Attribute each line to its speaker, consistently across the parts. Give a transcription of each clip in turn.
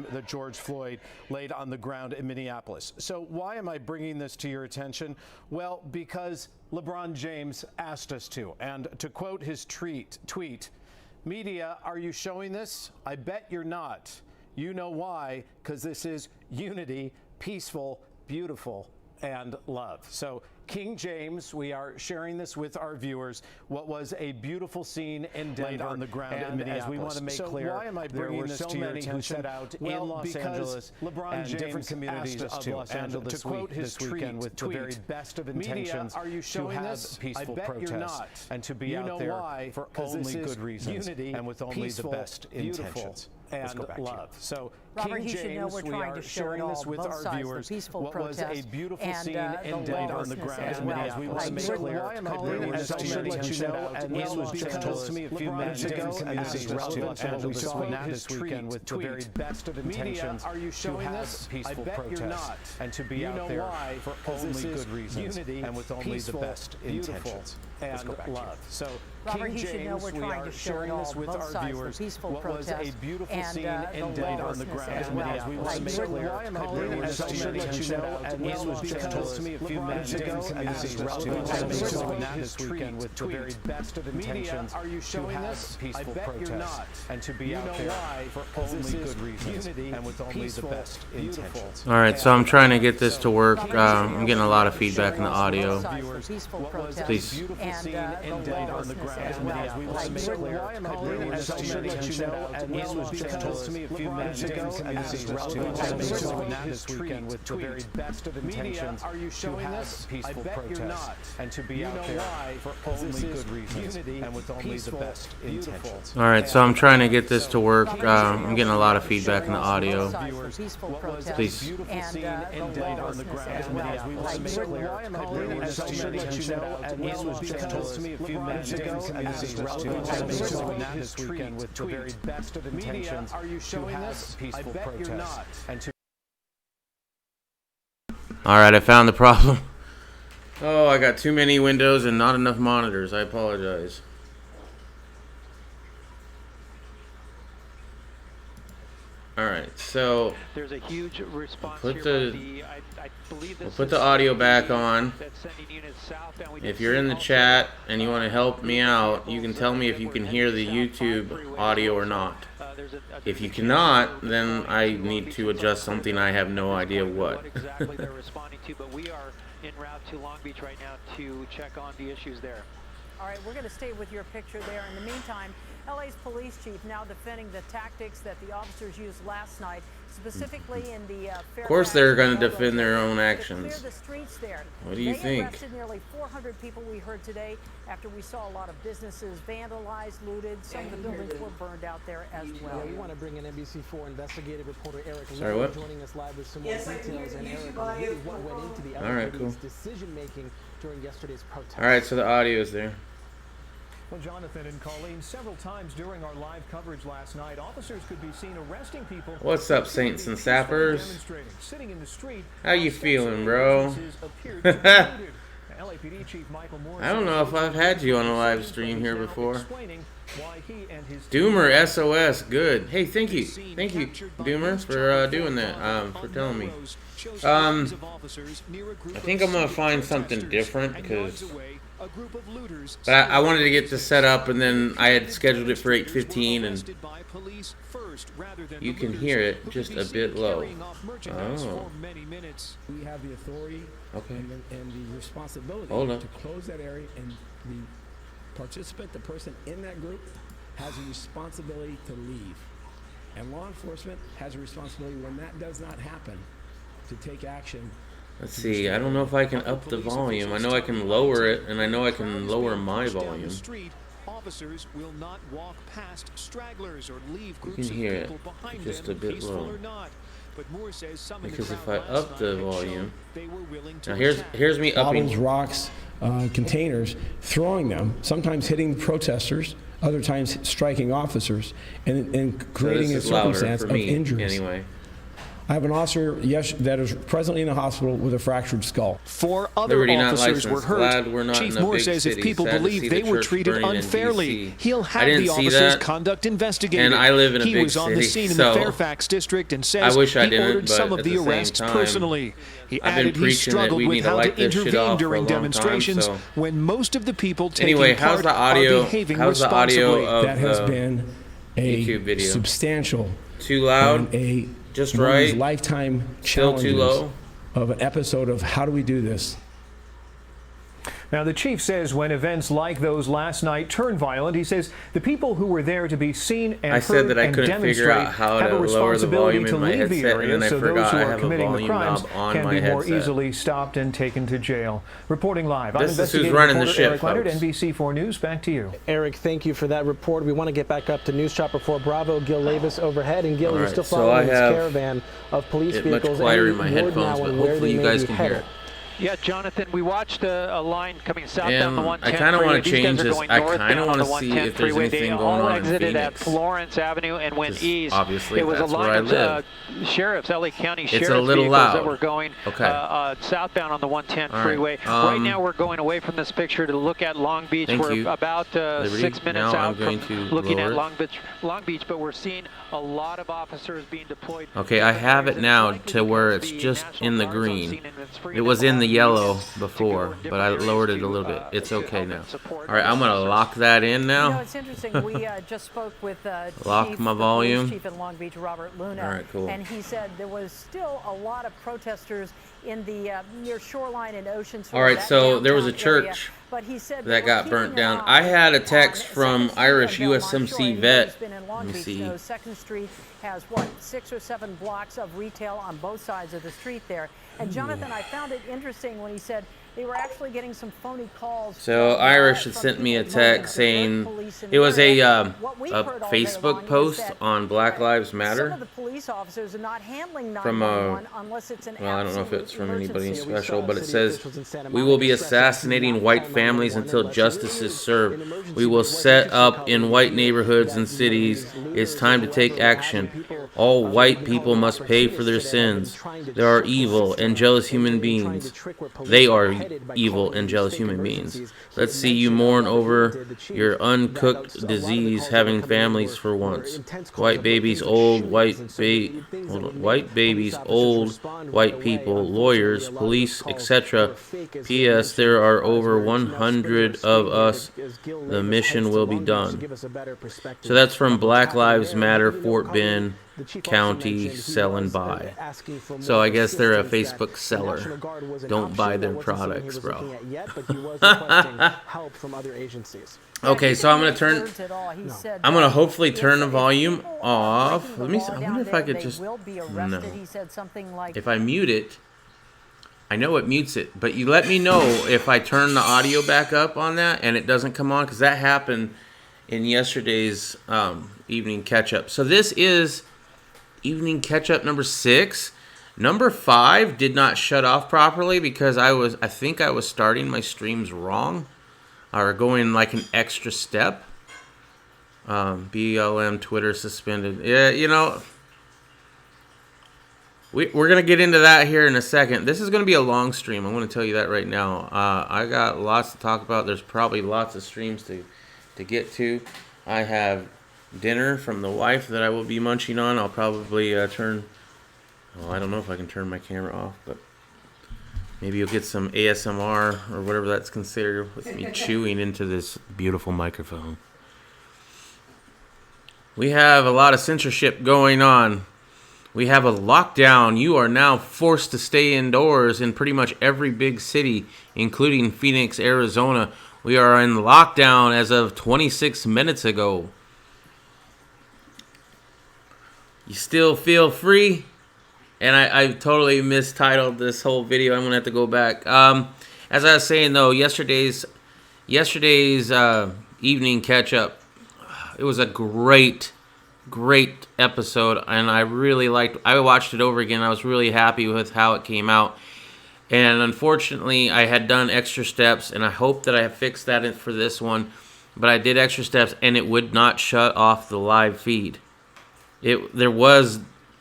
Speaker 1: time that George Floyd laid on the ground in Minneapolis. So why am I bringing this to your attention? Well, because LeBron James asked us to. And to quote his tweet, "Media, are you showing this? I bet you're not. You know why? Because this is unity, peaceful, beautiful, and love." So King James, we are sharing this with our viewers. What was a beautiful scene in Denver on the ground in Minneapolis. As we want to make clear, why am I bringing this to your attention? Who set out in Los Angeles, LeBron and James different communities of Los Angeles to quote his weekend with the very best of intentions. Media, are you showing to have this? Peaceful protests and to be out there why? For only good reasons unity, and with only peaceful, the best intentions and love. So
Speaker 2: Robert,
Speaker 1: King James, we are sharing this with our viewers. What was a beautiful scene in Denver on the ground. As we want to make clear, why am I bringing this to your attention? And this was just told to me a few minutes ago, and this is relevant to what we saw this weekend with the very best of intentions to have peaceful protests and to be out there for only good reasons and with only the best intentions and love. So
Speaker 2: Robert,
Speaker 1: King James, we are sharing this with our viewers. What was a beautiful scene in Denver on the ground. As we want to make clear, why am I bringing this to your attention? And this was just told to me a few minutes ago, and this is relevant to what we saw this weekend with the very best of intentions to have peaceful protests and to be out there for only good reasons and with only the best intentions.
Speaker 3: All right, so I'm trying to get this to work. I'm getting a lot of feedback in the audio. Please.
Speaker 1: In Denver on the ground. As we want to make clear, why am I bringing this to your attention? And this was just told to me a few minutes ago, and this is relevant to what we saw this weekend with the very best of intentions to have peaceful protests and to be out there for only good reasons and with only the best intentions.
Speaker 3: All right, so I'm trying to get this to work. I'm getting a lot of feedback in the audio. Please.
Speaker 1: In Denver on the ground. As we want to make clear, why am I bringing this to your attention? And this was just told to me a few minutes ago, and this is relevant to what we saw this weekend with the very best of intentions to have peaceful protests and to.
Speaker 3: All right, I found the problem. Oh, I got too many windows and not enough monitors. I apologize. All right, so
Speaker 4: there's a huge response
Speaker 3: we'll
Speaker 4: we'll
Speaker 3: put the audio back on. If you're in the chat and you want to help me out, you can tell me if you can hear the YouTube audio or not. If you cannot, then I need to adjust something. I have no idea what.
Speaker 4: Exactly they're responding to, but we are en route to Long Beach right now to check on the issues there.
Speaker 2: All right, we're going to stay with your picture there. In the meantime, LA's police chief now defending the tactics that the officers used last night, specifically in the
Speaker 3: Of course they're going to defend their own actions.
Speaker 2: The streets there.
Speaker 3: What do you think?
Speaker 2: They arrested nearly 400 people, we heard today, after we saw a lot of businesses vandalized, looted. Some of the buildings were burned out there as well.
Speaker 5: Yeah, we want to bring in NBC4 investigative reporter Eric
Speaker 3: Sorry, what?
Speaker 5: joining us live with some more details. And Eric, really what went into the LAPD's decision-making during yesterday's protest.
Speaker 3: All right, so the audio is there.
Speaker 6: Well, Jonathan and Colleen, several times during our live coverage last night, officers could be seen arresting people.
Speaker 3: What's up, Saints and Sappers?
Speaker 6: Sitting in the street.
Speaker 3: How you feeling, bro?
Speaker 6: LAPD Chief Michael Moore.
Speaker 3: I don't know if I've had you on a live stream here before. Doomer SOS, good. Hey, thank you, Doomer, for doing that. For telling me. I think I'm gonna find something different because. But I wanted to get this set up, and then I had scheduled it for 8:15, and you can hear it just a bit low. Oh.
Speaker 7: We have the authority and the responsibility to close that area, and the participant, the person in that group, has a responsibility to leave. And law enforcement has a responsibility when that does not happen to take action.
Speaker 3: Let's see, I don't know if I can up the volume. I know I can lower it, and I know I can lower my volume.
Speaker 6: Officers will not walk past stragglers or leave
Speaker 3: You
Speaker 6: groups
Speaker 3: can hear
Speaker 6: of
Speaker 3: it
Speaker 6: people behind
Speaker 3: just
Speaker 6: them,
Speaker 3: a bit
Speaker 6: peaceful
Speaker 3: low.
Speaker 6: or not. But Moore says some
Speaker 3: Because
Speaker 6: in the
Speaker 3: if I
Speaker 6: crowd last
Speaker 3: up the
Speaker 6: night had shown
Speaker 3: volume,
Speaker 6: they were willing to
Speaker 3: now
Speaker 6: attack.
Speaker 3: here's me upping.
Speaker 7: Bottles, rocks, containers, throwing them, sometimes hitting the protesters, other times striking officers, and creating a circumstance of injuries.
Speaker 3: Anyway.
Speaker 7: I have an officer, yes, that is presently in the hospital with a fractured skull.
Speaker 6: 4 other
Speaker 3: Liberty not
Speaker 6: officers were
Speaker 3: licensed.
Speaker 6: hurt.
Speaker 3: Glad we're not
Speaker 6: Chief
Speaker 3: in a
Speaker 6: Moore
Speaker 3: big
Speaker 6: says if
Speaker 3: city.
Speaker 6: people
Speaker 3: Sad to see
Speaker 6: believe
Speaker 3: the
Speaker 6: they were
Speaker 3: church
Speaker 6: treated
Speaker 3: burning in
Speaker 6: unfairly,
Speaker 3: DC.
Speaker 6: he'll
Speaker 3: I
Speaker 6: have
Speaker 3: didn't
Speaker 6: the
Speaker 3: see
Speaker 6: officers'
Speaker 3: that.
Speaker 6: conduct investigated.
Speaker 3: And I live in a
Speaker 6: he
Speaker 3: big
Speaker 6: was on the
Speaker 3: city,
Speaker 6: scene in
Speaker 3: so
Speaker 6: the Fairfax district and says
Speaker 3: I wish I
Speaker 6: he
Speaker 3: didn't,
Speaker 6: ordered some
Speaker 3: but
Speaker 6: of
Speaker 3: at
Speaker 6: the
Speaker 3: the same
Speaker 6: arrests
Speaker 3: time,
Speaker 6: personally. He
Speaker 3: I've been
Speaker 6: added he
Speaker 3: preaching that
Speaker 6: struggled
Speaker 3: we
Speaker 6: with
Speaker 3: need to
Speaker 6: how
Speaker 3: light
Speaker 6: to
Speaker 3: this shit
Speaker 6: intervene
Speaker 3: off for a
Speaker 6: during
Speaker 3: long time,
Speaker 6: demonstrations
Speaker 3: so.
Speaker 6: when most of the people taking
Speaker 3: Anyway,
Speaker 6: part
Speaker 3: how's the audio?
Speaker 6: are behaving
Speaker 3: How's the
Speaker 6: responsibly.
Speaker 3: audio of
Speaker 7: That has
Speaker 3: the
Speaker 7: been a
Speaker 3: YouTube video?
Speaker 7: substantial
Speaker 3: Too loud?
Speaker 7: and a
Speaker 3: Just
Speaker 7: one of these
Speaker 3: right?
Speaker 7: lifetime
Speaker 3: Still too
Speaker 7: challenges
Speaker 3: low?
Speaker 7: of an episode of how do we do this.
Speaker 6: Now, the chief says when events like those last night turn violent, he says the people who were there to be seen and
Speaker 3: I
Speaker 6: heard
Speaker 3: said that I
Speaker 6: and
Speaker 3: couldn't figure
Speaker 6: demonstrate
Speaker 3: out how
Speaker 6: have
Speaker 3: to
Speaker 6: a
Speaker 3: lower the
Speaker 6: responsibility
Speaker 3: volume
Speaker 6: to
Speaker 3: in my
Speaker 6: leave the
Speaker 3: headset, and
Speaker 6: area
Speaker 3: then I
Speaker 6: so those
Speaker 3: forgot
Speaker 6: who
Speaker 3: I
Speaker 6: are
Speaker 3: have a
Speaker 6: committing the
Speaker 3: volume
Speaker 6: crimes
Speaker 3: knob on
Speaker 6: can
Speaker 3: my
Speaker 6: be more
Speaker 3: headset.
Speaker 6: easily stopped and taken to jail. Reporting live, I'm
Speaker 3: This is who's
Speaker 6: investigative
Speaker 3: running the
Speaker 6: reporter
Speaker 3: ship,
Speaker 6: Eric Leonard,
Speaker 3: folks.
Speaker 6: NBC4 News. Back to you.
Speaker 5: Eric, thank you for that report. We want to get back up to News Chopper 4 Bravo, Gil Lavis overhead. And Gil,
Speaker 3: All
Speaker 5: you're
Speaker 3: right,
Speaker 5: still
Speaker 3: so
Speaker 5: following
Speaker 3: I
Speaker 5: this
Speaker 3: have
Speaker 5: caravan of police
Speaker 3: it much
Speaker 5: vehicles.
Speaker 3: quieter
Speaker 5: Any
Speaker 3: in my
Speaker 5: word
Speaker 3: headphones,
Speaker 5: now
Speaker 3: but
Speaker 5: on where
Speaker 3: hopefully
Speaker 5: they
Speaker 3: you
Speaker 5: may
Speaker 3: guys
Speaker 5: be
Speaker 3: can hear
Speaker 5: headed?
Speaker 3: it.
Speaker 4: Yeah, Jonathan, we watched a line coming southbound
Speaker 3: And
Speaker 4: the 110
Speaker 3: I kinda
Speaker 4: freeway.
Speaker 3: wanna
Speaker 4: These
Speaker 3: change
Speaker 4: guys are
Speaker 3: this.
Speaker 4: going
Speaker 3: I kinda
Speaker 4: northbound on
Speaker 3: wanna
Speaker 4: the
Speaker 3: see
Speaker 4: 110
Speaker 3: if there's
Speaker 4: freeway.
Speaker 3: anything
Speaker 4: They
Speaker 3: going
Speaker 4: all
Speaker 3: on in
Speaker 4: exited at
Speaker 3: Phoenix.
Speaker 4: Florence Avenue and went
Speaker 3: 'Cause
Speaker 4: east.
Speaker 3: obviously
Speaker 4: it was a
Speaker 3: that's where
Speaker 4: line
Speaker 3: I
Speaker 4: of
Speaker 3: live.
Speaker 4: sheriffs, LA County
Speaker 3: It's
Speaker 4: sheriff's
Speaker 3: a little
Speaker 4: vehicles
Speaker 3: loud.
Speaker 4: that were going
Speaker 3: Okay.
Speaker 4: southbound on the 110
Speaker 3: All right.
Speaker 4: freeway. Right now, we're going away from this picture to look at Long Beach.
Speaker 3: Thank
Speaker 4: We're
Speaker 3: you.
Speaker 4: about
Speaker 3: Liberty.
Speaker 4: 6 minutes
Speaker 3: Now
Speaker 4: out
Speaker 3: I'm going
Speaker 4: from
Speaker 3: to
Speaker 4: looking
Speaker 3: lower
Speaker 4: at
Speaker 3: it.
Speaker 4: Long Beach, but we're seeing a lot of officers being deployed.
Speaker 3: Okay, I have it now to where it's just in the green. It was in the yellow before, but I lowered it a little bit. It's okay now. All right, I'm going to lock that in
Speaker 2: You know,
Speaker 3: now.
Speaker 2: it's interesting. We just spoke with
Speaker 3: Lock
Speaker 2: Chief,
Speaker 3: my
Speaker 2: the police
Speaker 3: volume.
Speaker 2: chief in Long Beach, Robert Luna.
Speaker 3: All right, cool.
Speaker 2: And he said there was still a lot of protesters in the near Shoreline and Ocean.
Speaker 3: All right,
Speaker 2: that
Speaker 3: so there was a
Speaker 2: downtown area.
Speaker 3: church
Speaker 2: But he said
Speaker 3: that
Speaker 2: we're
Speaker 3: got
Speaker 2: keeping
Speaker 3: burnt
Speaker 2: an
Speaker 3: down.
Speaker 2: eye
Speaker 3: I had a
Speaker 2: on
Speaker 3: text
Speaker 2: 2nd
Speaker 3: from
Speaker 2: Street
Speaker 3: Irish
Speaker 2: and Belmont
Speaker 3: USMC
Speaker 2: Shore. Anyone
Speaker 3: vet.
Speaker 2: who's been in Long
Speaker 3: Let me
Speaker 2: Beach
Speaker 3: see.
Speaker 2: knows 2nd Street has, what, 6 or 7 blocks of retail on both sides of the street there. And Jonathan, I found it interesting when he said they were actually getting some phony calls.
Speaker 3: So
Speaker 2: from,
Speaker 3: Irish had
Speaker 2: from
Speaker 3: sent me a
Speaker 2: people moaning
Speaker 3: text
Speaker 2: to alert
Speaker 3: saying
Speaker 2: police in
Speaker 3: it
Speaker 2: the
Speaker 3: was
Speaker 2: area. What we've
Speaker 3: a
Speaker 2: heard all day long
Speaker 3: Facebook
Speaker 2: is
Speaker 3: post
Speaker 2: that,
Speaker 3: on Black Lives
Speaker 2: some
Speaker 3: Matter
Speaker 2: of the police officers are not handling
Speaker 3: from
Speaker 2: 911 unless it's an
Speaker 3: well, I don't know if it's from anybody
Speaker 2: emergency.
Speaker 3: special, but it says, "We will be assassinating white families until justice is served. We will set up in white neighborhoods and cities. It's time to take action. All white people must pay for their sins. They are evil and jealous human beings. They are evil and jealous human beings. Let's see you mourn over your uncooked disease having families for once. White babies, old white babies, old white people, lawyers, police, etc. P.S. There are over 100 of us. The mission will be done." So that's from Black Lives Matter, Fort Bend County, sell and buy. So I guess they're a Facebook seller. Don't buy their products, bro. Okay, so I'm gonna hopefully turn the volume off. Let me see. I wonder if I could just, no. If I mute it, I know it mutes it, but you let me know if I turn the audio back up on that and it doesn't come on, because that happened in yesterday's evening catch-up. So this is evening catch-up number 6. Number 5 did not shut off properly because I think I was starting my streams wrong, or going like an extra step. BLM Twitter suspended. Yeah, you know, we're going to get into that here in a second. This is going to be a long stream. I'm going to tell you that right now. I got lots to talk about. There's probably lots of streams to get to. I have dinner from the wife that I will be munching on. I'll probably turn... Well, I don't know if I can turn my camera off, but maybe you'll get some ASMR or whatever that's considered with me chewing into this beautiful microphone. We have a lot of censorship going on. We have a lockdown. You are now forced to stay indoors in pretty much every big city, including Phoenix, Arizona. We are in lockdown as of 26 minutes ago. You still feel free? And I totally mistitled this whole video. I'm going to have to go back. As I was saying, though, yesterday's evening catch-up, it was a great episode. And I watched it over again. I was really happy with how it came out. And unfortunately, I had done extra steps. And I hope that I have fixed that for this one. But I did extra steps, and it would not shut off the live feed. There was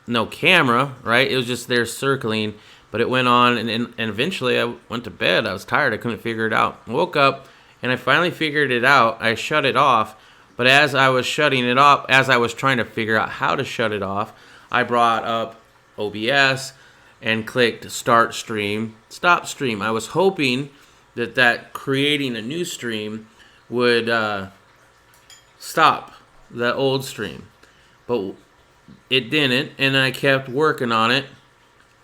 Speaker 3: no camera, right? It was just there circling, but it went on, and eventually I went to bed. I was tired. I couldn't figure it out. Woke up, and I finally figured it out. I shut it off, but as I was shutting it off, as I was trying to figure out how to shut it off, I brought up OBS and clicked Start Stream, Stop Stream. I was hoping that creating a new stream would stop the old stream, but it didn't, and I kept working on it,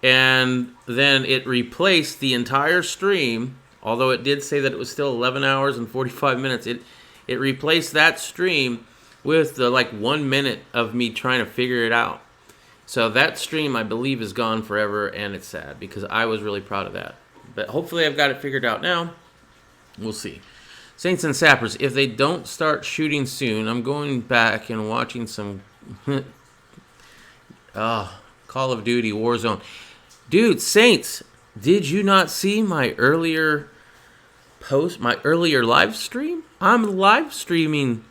Speaker 3: and then it replaced the entire stream. Although it did say that it was still 11 hours and 45 minutes, it replaced that stream with the 1 minute of me trying to figure it out. So that stream, I believe, is gone forever, and it's sad because I was really proud of that. But hopefully I've got it figured out now. We'll see. Saints and Sappers, if they don't start shooting soon, I'm going back and watching some Call of Duty Warzone. Dude, Saints, did you not see my earlier post, my earlier live stream? I'm live streaming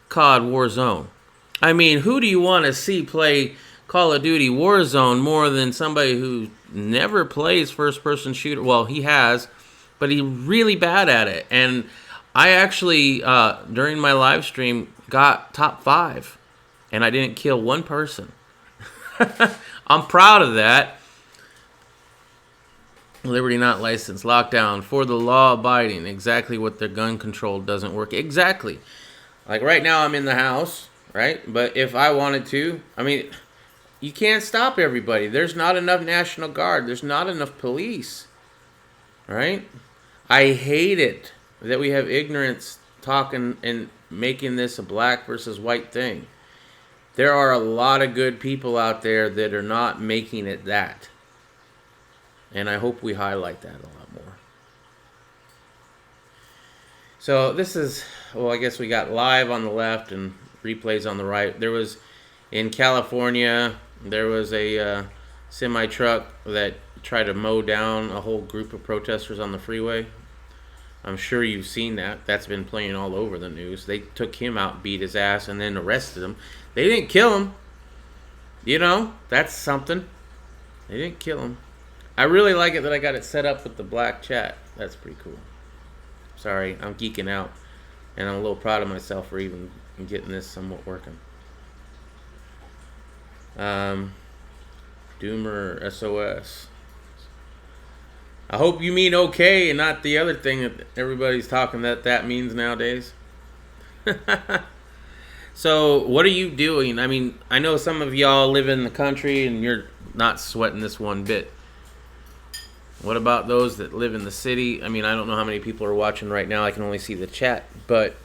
Speaker 3: COD Warzone. I mean, who do you want to see play Call of Duty Warzone more than somebody who never plays first-person shooter? Well, he has, but he's really bad at it. And I actually, during my live stream, got top 5, and I didn't kill one person. I'm proud of that. Liberty not licensed. Lockdown for the law abiding. Exactly what the gun control doesn't work. Exactly. Like right now I'm in the house, right? But if I wanted to, I mean, you can't stop everybody. There's not enough National Guard. There's not enough police, right? I hate it that we have ignorance talking and making this a black versus white thing. There are a lot of good people out there that are not making it that. And I hope we highlight that a lot more. So this is, well, I guess we got live on the left and replays on the right. There was, in California, there was a semi-truck that tried to mow down a whole group of protesters on the freeway. I'm sure you've seen that. That's been playing all over the news. They took him out, beat his ass, and then arrested him. They didn't kill him. You know, that's something. They didn't kill him. I really like it that I got it set up with the black chat. That's pretty cool. Sorry, I'm geeking out. And I'm a little proud of myself for even getting this somewhat working. Doomer SOS. I hope you mean okay and not the other thing that everybody's talking that means nowadays. So, what are you doing? I mean, I know some of y'all live in the country and you're not sweating this one bit. What about those that live in the city? I mean, I don't know how many people are watching right now. I can only see the chat. But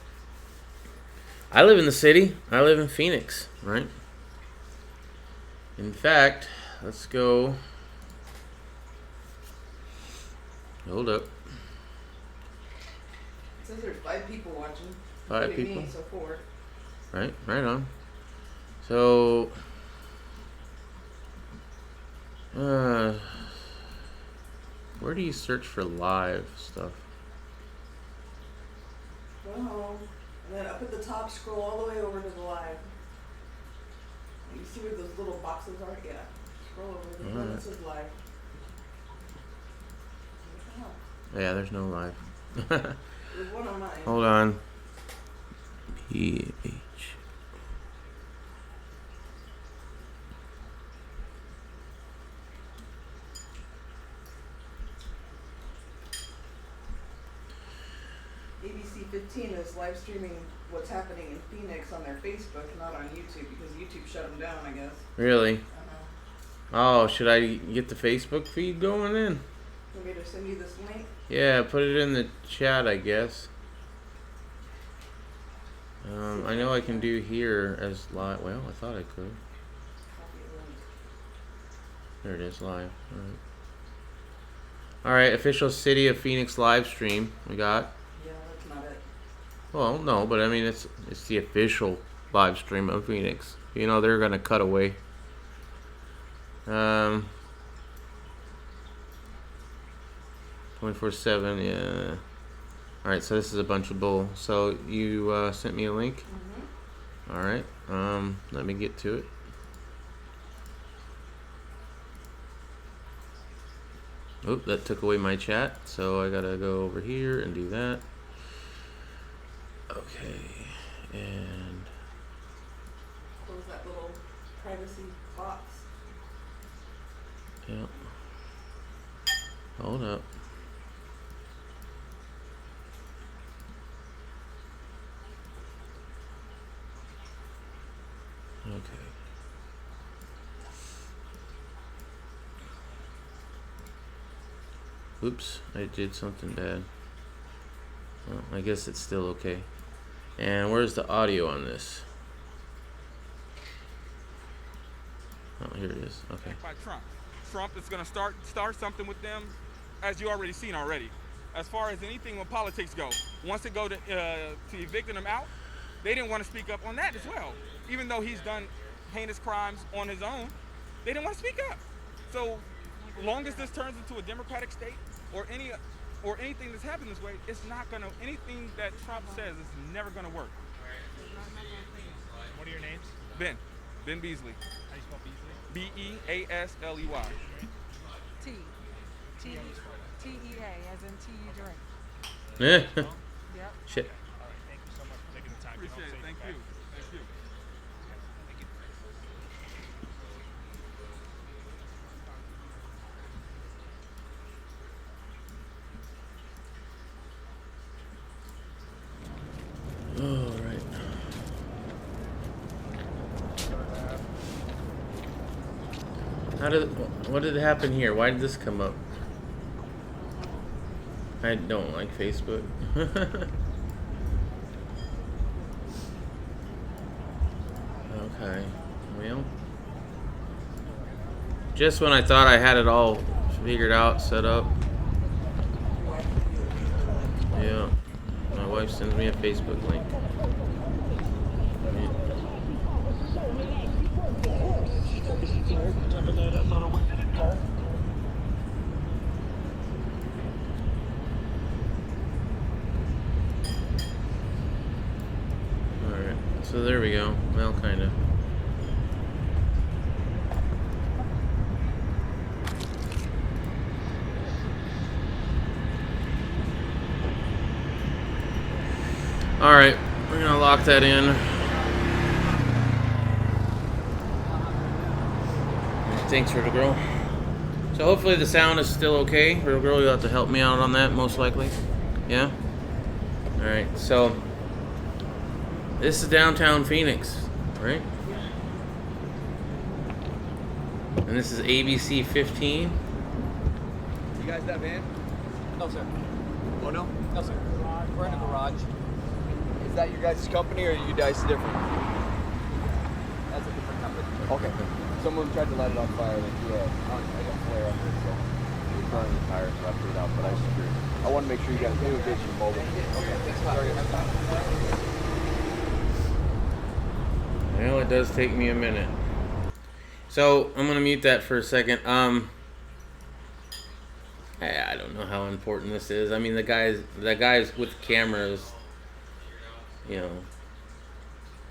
Speaker 3: I live in the city. I live in Phoenix, right? In fact, let's go. Hold up.
Speaker 8: It says there's 5 people watching.
Speaker 3: 5 people?
Speaker 8: Me, so 4.
Speaker 3: Right on. So, where do you search for live stuff?
Speaker 8: Go home, and then up at the top, scroll all the way over to the live. You see where those little boxes are? Yeah. Scroll over. The one that says live.
Speaker 3: Yeah, there's no live.
Speaker 8: There's one on mine.
Speaker 3: Hold on. PH.
Speaker 8: ABC 15 is live streaming what's happening in Phoenix on their Facebook, not on YouTube, because YouTube shut them down, I guess.
Speaker 3: Really?
Speaker 8: Uh-huh.
Speaker 3: Oh, should I get the Facebook feed going then?
Speaker 8: Want me to send you this link?
Speaker 3: Yeah, put it in the chat, I guess. I know I can do here as live. Well, I thought I could. There it is, live. All right, official City of Phoenix live stream. We got.
Speaker 8: Yeah, that's not it.
Speaker 3: Well, no, but I mean it's the official live stream of Phoenix. You know they're gonna cut away. 24/7, yeah. All right, so this is a bunch of bull. So you sent me a link.
Speaker 8: Mm-hmm.
Speaker 3: All right, let me get to it. Oop, that took away my chat, so I gotta go over here and do that. Okay, and
Speaker 8: Close that little privacy box.
Speaker 3: yeah. Hold up. Okay. Oops, I did something bad. Well, I guess it's still okay. And where's the audio on this? Oh, here it is. Okay.
Speaker 9: By Trump. Trump is going to start something with them, as you already seen already. As far as anything when politics go, once it go to evicting them out, they didn't want to speak up on that as well. Even though he's done heinous crimes on his own, they didn't want to speak up. So, long as this turns into a democratic state or anything that's happened this way, it's not gonna. Anything that Trump says is never gonna work.
Speaker 10: What are your names?
Speaker 9: Ben Beasley.
Speaker 10: How do you spell Beasley?
Speaker 9: B-E-A-S-L-E-Y.
Speaker 11: T-E-A, as in tea you drink.
Speaker 3: Yeah.
Speaker 11: Yep.
Speaker 3: Shit.
Speaker 10: All right, thank you so much for taking the time.
Speaker 9: Appreciate it. Thank you. Thank you.
Speaker 3: All right. What did happen here? Why did this come up? I don't like Facebook. Okay. Well, just when I thought I had it all figured out, set up. Yeah. My wife sends me a Facebook link. Alright, so there we go. Well, kind of. Alright, we're gonna lock that in. Thanks for the girl. So hopefully the sound is still okay. Little girl, you'll have to help me out on that, most likely. Yeah? Alright, so this is downtown Phoenix, right? And this is ABC 15.
Speaker 12: You guys that van? No, sir. Oh, no? No, sir. We're in a garage. Is that your guys' company or are you guys different? That's a different company. Okay. Someone tried to light it on fire. They threw a flare up there, so it was burning the tires, so I put it out. But I want to make sure you guys do get your mobile. Okay, thanks a lot.
Speaker 3: Well, it does take me a minute. So I'm gonna mute that for a second. I don't know how important this is. I mean, the guys with the cameras, you know,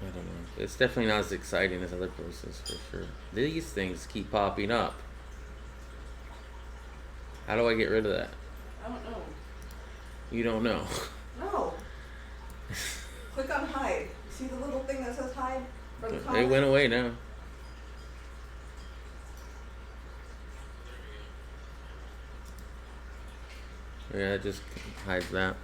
Speaker 3: I don't know. It's definitely not as exciting as other places for sure. These things keep popping up. How do I get rid of that?
Speaker 8: I don't know.
Speaker 3: You don't know.
Speaker 8: No. Click on hide. See the little thing that says hide for the
Speaker 3: It
Speaker 8: comment?
Speaker 3: went away now. Yeah, it just hides that.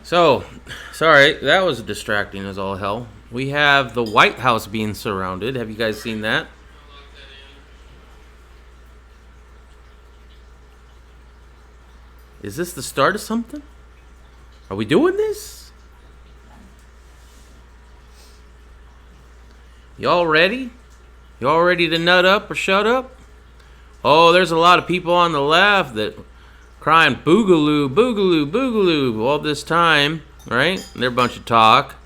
Speaker 3: So, sorry, that was distracting as all hell. We have the White House being surrounded. Have you guys seen that? Is this the start of something? Are we doing this? Y'all ready? Y'all ready to nut up or shut up? Oh, there's a lot of people on the left that crying boogaloo, boogaloo, boogaloo all this time, right? They're a bunch of talk.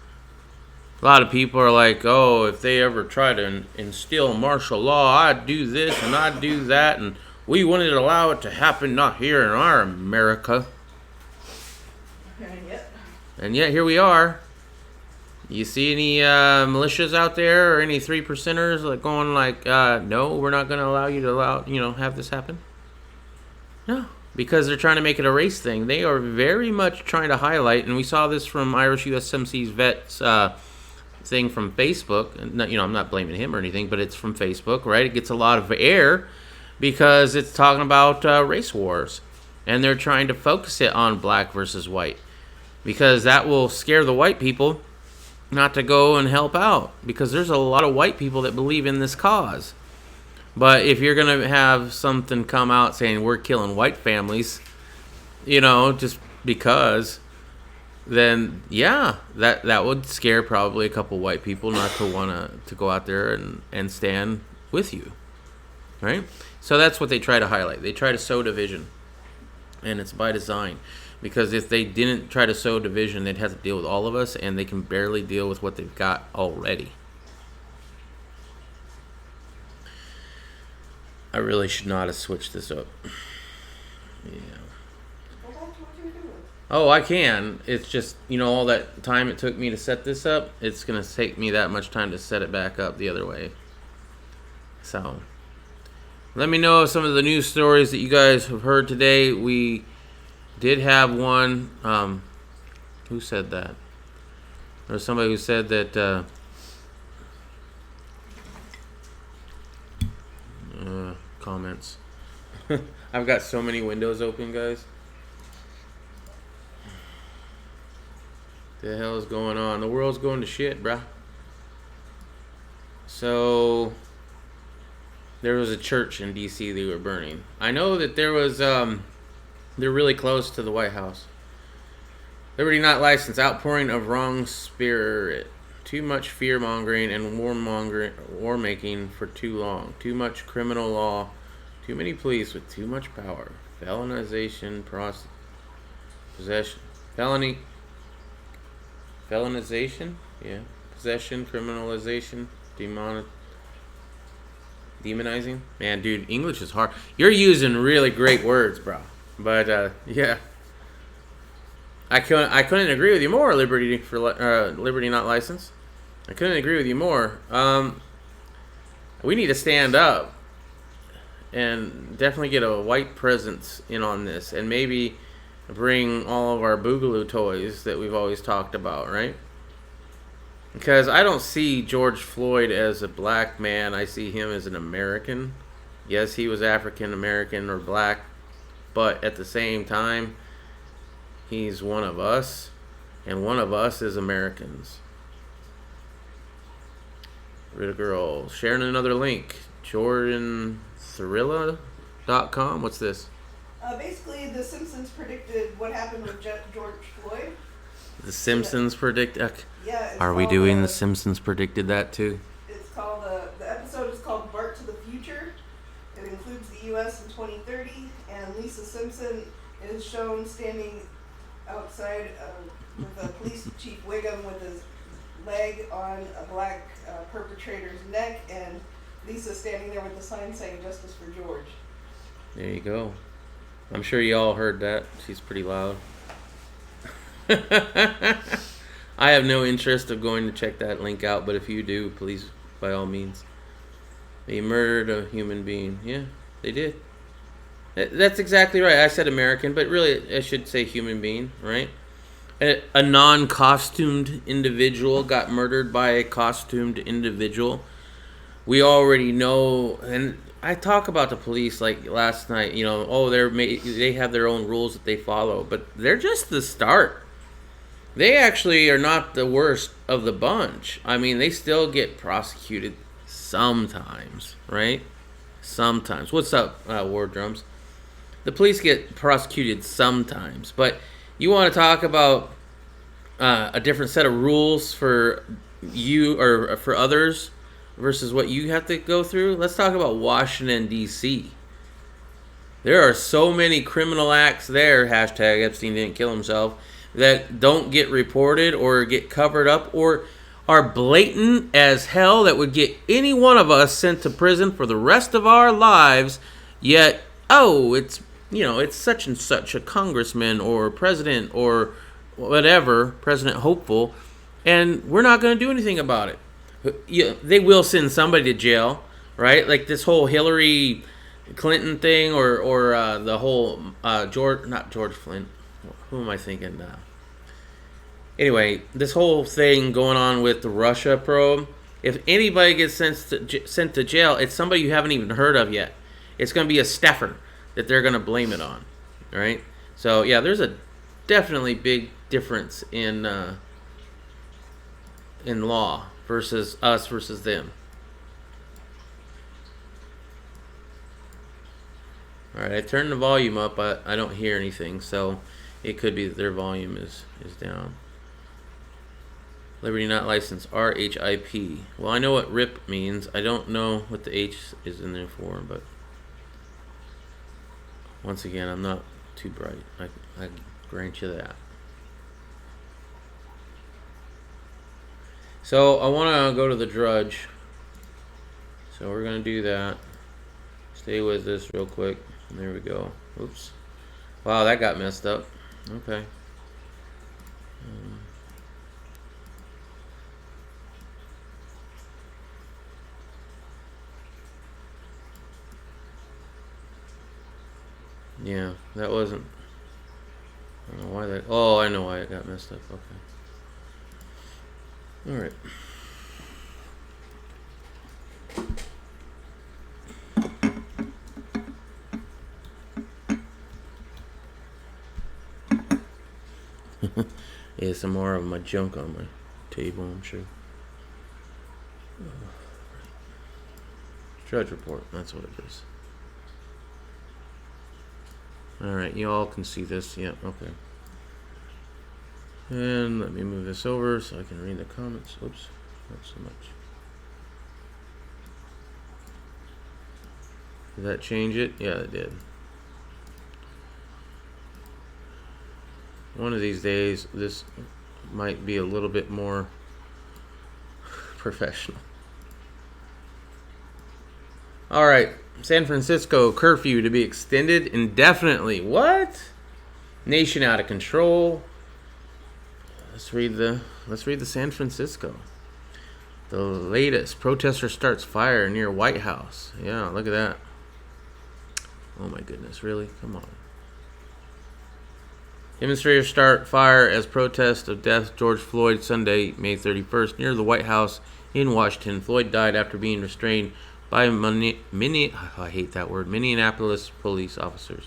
Speaker 3: A lot of people are like, oh, if they ever try to instill martial law, I'd do this and I'd do that, and we wouldn't allow it to happen, not here in our America. And yet here we are. You see any militias out there or any 3%ers like going like, no, we're not going to allow you to have this happen? No, because they're trying to make it a race thing. They are very much trying to highlight, and we saw this from Irish USMC's vets thing from Facebook. I'm not blaming him or anything, but it's from Facebook, right? It gets a lot of air because it's talking about race wars, and they're trying to focus it on black versus white because that will scare the white people not to go and help out, because there's a lot of white people that believe in this cause. But if you're going to have something come out saying we're killing white families, just because, then yeah, that would scare probably a couple white people not to want to go out there and stand with you, right? So that's what they try to highlight. They try to sow division, and it's by design. Because if they didn't try to sow division, they'd have to deal with all of us, and they can barely deal with what they've got already. I really should not have switched this up. Yeah. Oh, I can. It's just, all that time it took me to set this up, it's going to take me that much time to set it back up the other way. So, let me know some of the news stories that you guys have heard today. We did have one. Who said that? There was somebody who said that comments. I've got so many windows open, guys. The hell is going on? The world's going to shit, bruh. So there was a church in DC they were burning. I know that there was they're really close to the White House. Liberty not licensed. Outpouring of wrong spirit. Too much fear-mongering and war-making for too long. Too much criminal law. Too many police with too much power. Felonization, possession. Felonization? Yeah. Possession, criminalization, demonizing. Man, dude, English is hard. You're using really great words, bro. But yeah, I couldn't agree with you more. Liberty not licensed. I couldn't agree with you more. We need to stand up and definitely get a white presence in on this, and maybe bring all of our boogaloo toys that we've always talked about, right? Because I don't see George Floyd as a black man. I see him as an American. Yes, he was African American or black, but at the same time, he's one of us, and one of us is Americans. Rita Girl sharing another link. JordanThrilla.com. What's this?
Speaker 8: Basically, The Simpsons predicted what happened with George Floyd.
Speaker 3: The Simpsons predicted.
Speaker 8: Yeah.
Speaker 3: Are we doing The Simpsons predicted that too?
Speaker 8: It's called the episode is called Bart to the Future. It includes the U.S. in 2030, and Lisa Simpson is shown standing outside with a police chief Wiggum with his leg on a black perpetrator's neck, and Lisa standing there with the sign saying "Justice for George."
Speaker 3: There you go. I'm sure you all heard that. She's pretty loud. I have no interest of going to check that link out, but if you do, please, by all means. They murdered a human being. Yeah, they did. That's exactly right. I said American, but really I should say human being, right? A non-costumed individual got murdered by a costumed individual. We already know, and I talk about the police like last night, they have their own rules that they follow, but they're just the start. They actually are not the worst of the bunch. I mean, they still get prosecuted sometimes, right? Sometimes. What's up, War Drums? The police get prosecuted sometimes, but you want to talk about a different set of rules for you or for others versus what you have to go through? Let's talk about Washington, D.C. There are so many criminal acts there, hashtag Epstein didn't kill himself, that don't get reported or get covered up or are blatant as hell that would get any one of us sent to prison for the rest of our lives, yet, it's such and such a congressman or president or whatever, President Hopeful, and we're not going to do anything about it. They will send somebody to jail, right? Like this whole Hillary Clinton thing or the whole not George Flint. Who am I thinking? Anyway, this whole thing going on with the Russia probe. If anybody gets sent to jail, it's somebody you haven't even heard of yet. It's going to be a staffer that they're going to blame it on. All right. So yeah, there's a definitely big difference in law versus us versus them. All right, I turned the volume up, but I don't hear anything, so it could be that their volume is down. Liberty not licensed, RHIP. Well, I know what RIP means. I don't know what the H is in there for, but once again, I'm not too bright. I grant you that. So I want to go to the Drudge. So we're going to do that. Stay with this real quick. There we go. Oops. Wow, that got messed up. Okay. Yeah, that wasn't. I don't know why that. Oh, I know why it got messed up. Okay. All right. Yeah, some more of my junk on my table, I'm sure. Drudge report, that's what it is. Alright, you all can see this. Yeah, okay. And let me move this over so I can read the comments. Oops, not so much. Did that change it? Yeah, it did. One of these days, this might be a little bit more professional. All right, San Francisco curfew to be extended indefinitely. What? Nation out of control. Let's read the San Francisco. The latest protester starts fire near White House. Yeah, look at that. Oh my goodness, really? Come on. Demonstrators start fire as protest of death George Floyd Sunday, May 31st, near the White House in Washington. Floyd died after being restrained by Minneapolis police officers.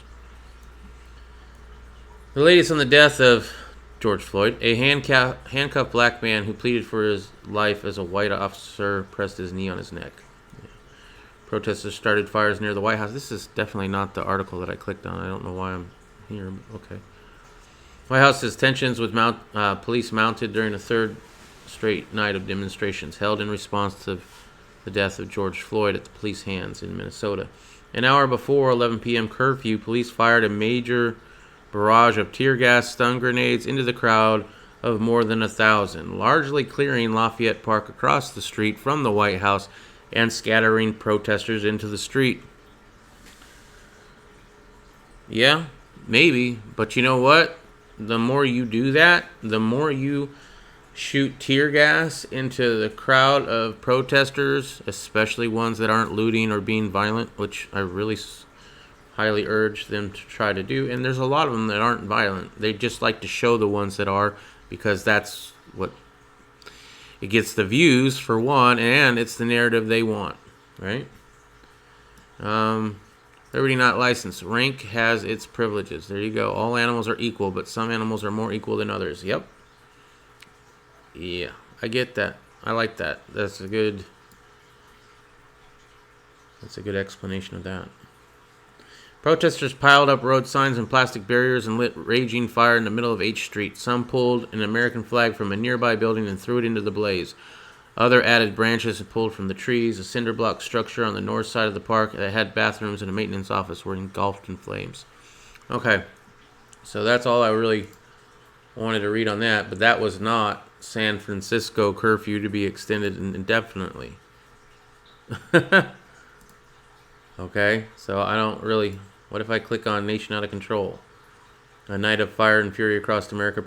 Speaker 3: The latest on the death of George Floyd, a handcuffed black man who pleaded for his life as a white officer pressed his knee on his neck. Yeah. Protesters started fires near the White House. This is definitely not the article that I clicked on. I don't know why I'm here. Okay. White House says tensions with police mounted during the third straight night of demonstrations held in response to the death of George Floyd at the police hands in Minnesota. An hour before 11 p.m. curfew, police fired a major barrage of tear gas, stun grenades into the crowd of more than 1,000, largely clearing Lafayette Park across the street from the White House and scattering protesters into the street. Yeah, maybe, but you know what? The more you do that, the more you shoot tear gas into the crowd of protesters, especially ones that aren't looting or being violent, which I really highly urge them to try to do. And there's a lot of them that aren't violent. They just like to show the ones that are, because that's what it gets the views for one, and it's the narrative they want, right? Liberty not licensed. Rank has its privileges. There you go. All animals are equal, but some animals are more equal than others. Yep. Yeah, I get that. I like that. That's a good explanation of that. Protesters piled up road signs and plastic barriers and lit raging fire in the middle of H Street. Some pulled an American flag from a nearby building and threw it into the blaze. Other added branches and pulled from the trees. A cinder block structure on the north side of the park that had bathrooms and a maintenance office were engulfed in flames. Okay, so that's all I really wanted to read on that, but that was not San Francisco curfew to be extended indefinitely. Okay, so I don't really... What if I click on Nation Out of Control? A night of fire and fury across America,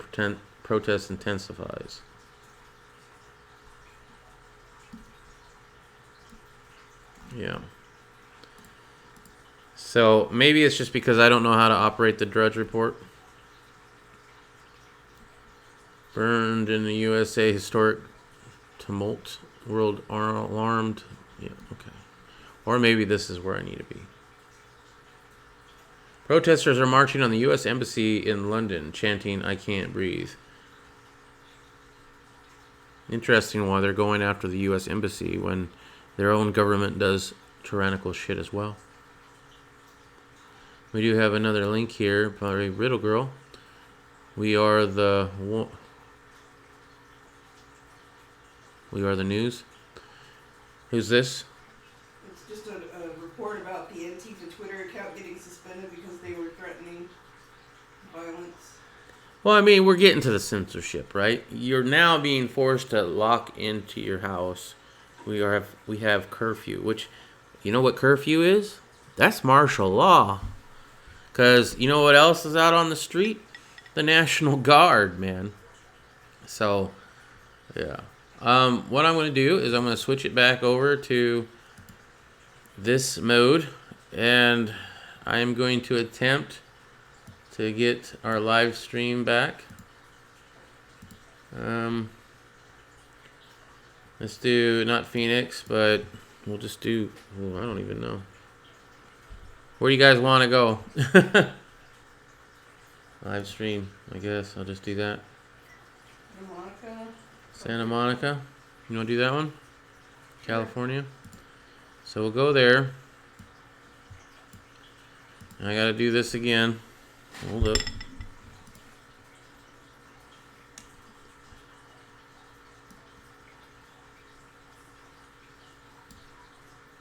Speaker 3: protest intensifies. Yeah. So maybe it's just because I don't know how to operate the Drudge Report. Burned in the USA historic tumult. World are alarmed. Yeah, okay. Or maybe this is where I need to be. Protesters are marching on the U.S. Embassy in London, chanting, "I can't breathe." Interesting why they're going after the U.S. Embassy when their own government does tyrannical shit as well. We do have another link here by Riddle Girl. We are the news. Who's this?
Speaker 8: It's just a report about the Antifa Twitter account getting suspended because they were threatening violence.
Speaker 3: Well, I mean, we're getting to the censorship, right? You're now being forced to lock into your house. We have curfew, which, you know what curfew is? That's martial law. Because you know what else is out on the street? The National Guard, man. So, yeah. What I'm going to do is I'm going to switch it back over to this mode. And I am going to attempt to get our live stream back. Let's do not Phoenix, but we'll just do, oh, I don't even know. Where do you guys want to go? Live stream, I guess. I'll just do that. Santa Monica. You want to do that one? California. So we'll go there. I got to do this again. Hold up.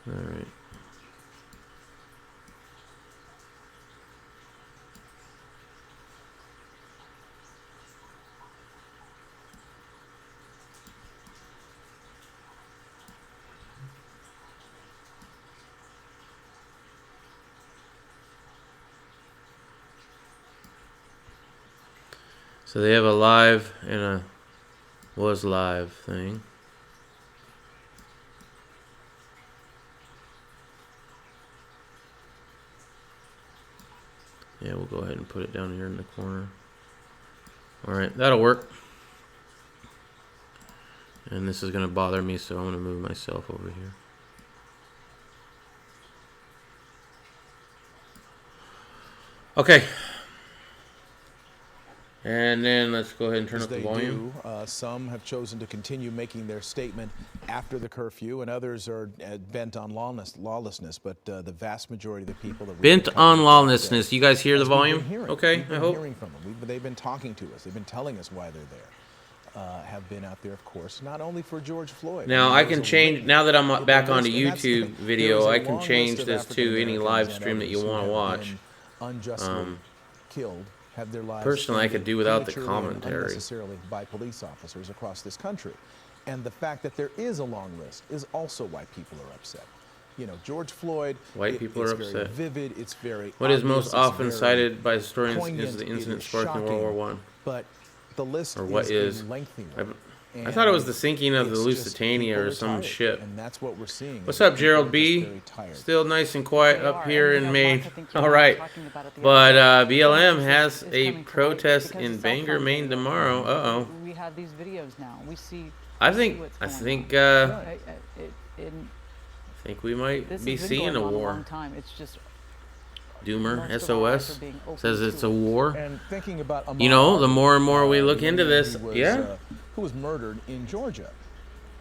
Speaker 3: All right. So they have a live and a was live thing. Yeah, we'll go ahead and put it down here in the corner. Alright, that'll work. And this is going to bother me, so I'm going to move myself over here. Okay. And then let's go ahead and turn up the volume.
Speaker 13: Some have chosen to continue making their statement after the curfew, and others are bent on lawlessness. But the vast majority of the people that
Speaker 3: bent on lawlessness. You guys hear the volume? Okay, I hope.
Speaker 13: Hearing from them. They've been talking to us. They've been telling us why they're there. Have been out there, of course, not only for George Floyd.
Speaker 3: Now I can change. Now that I'm back onto YouTube video, I can change this to any live stream that you want to watch.
Speaker 13: Unjustly killed. Have their lives
Speaker 3: personally, I could do without the commentary.
Speaker 13: Unnecessarily by police officers across this country. And the fact that there is a long list is also why people are upset. You know, George Floyd,
Speaker 3: white people are upset.
Speaker 13: Very vivid, it's very
Speaker 3: What
Speaker 13: obvious,
Speaker 3: is most often cited by historians is the incident sparking World War I.
Speaker 13: But the list
Speaker 3: or what
Speaker 13: is a lengthy one.
Speaker 3: I thought it was the sinking of the Lusitania or some shit.
Speaker 13: And that's what we're seeing.
Speaker 3: What's up, Gerald B? Still nice and quiet up here in Maine. All right. But BLM has a protest in Bangor, Maine tomorrow. Uh-oh.
Speaker 11: We have these videos now. We see.
Speaker 3: I think we might be seeing a war.
Speaker 11: It's just
Speaker 3: Doomer SOS says it's a war.
Speaker 13: And thinking about
Speaker 3: you know, the more and more we look into this,
Speaker 13: who was murdered in Georgia?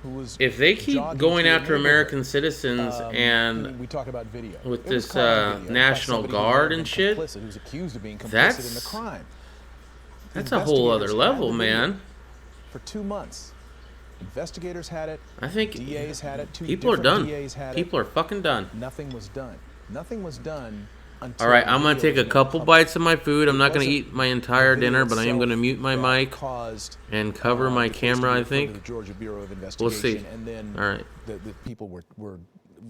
Speaker 13: Who was
Speaker 3: if they keep going after American citizens and
Speaker 13: we talk about video
Speaker 3: with this National Guard and shit,
Speaker 13: who's accused of being complicit in the crime.
Speaker 3: That's a whole other level, man.
Speaker 13: For 2 months, investigators had it.
Speaker 3: I think
Speaker 13: DAs had it.
Speaker 3: People are done. People are fucking done.
Speaker 13: Nothing was done. Nothing was done.
Speaker 3: All right, I'm going to take a couple bites of my food. I'm not going to eat my entire dinner, but I am going to mute my mic and cover my camera, I think. We'll see.
Speaker 13: And then
Speaker 3: all right.
Speaker 13: The people were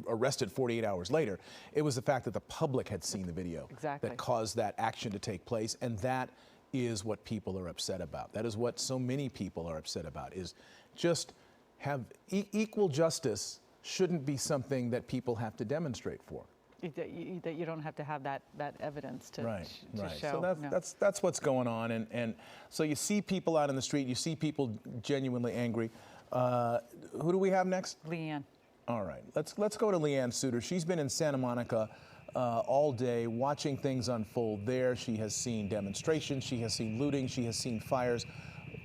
Speaker 13: arrested 48 hours later. It was the fact that the public had seen the video that caused that action to take place, and that is what people are upset about. That is what so many people are upset about, is just have equal justice shouldn't be something that people have to demonstrate for.
Speaker 11: That you don't have to have that evidence to,
Speaker 13: right.
Speaker 11: to show.
Speaker 13: So that's what's going on, and so you see people out in the street, you see people genuinely angry. Who do we have next?
Speaker 11: Leanne.
Speaker 13: All right, let's go to Leanne Suter. She's been in Santa Monica all day, watching things unfold there. She has seen demonstrations, she has seen looting, she has seen fires.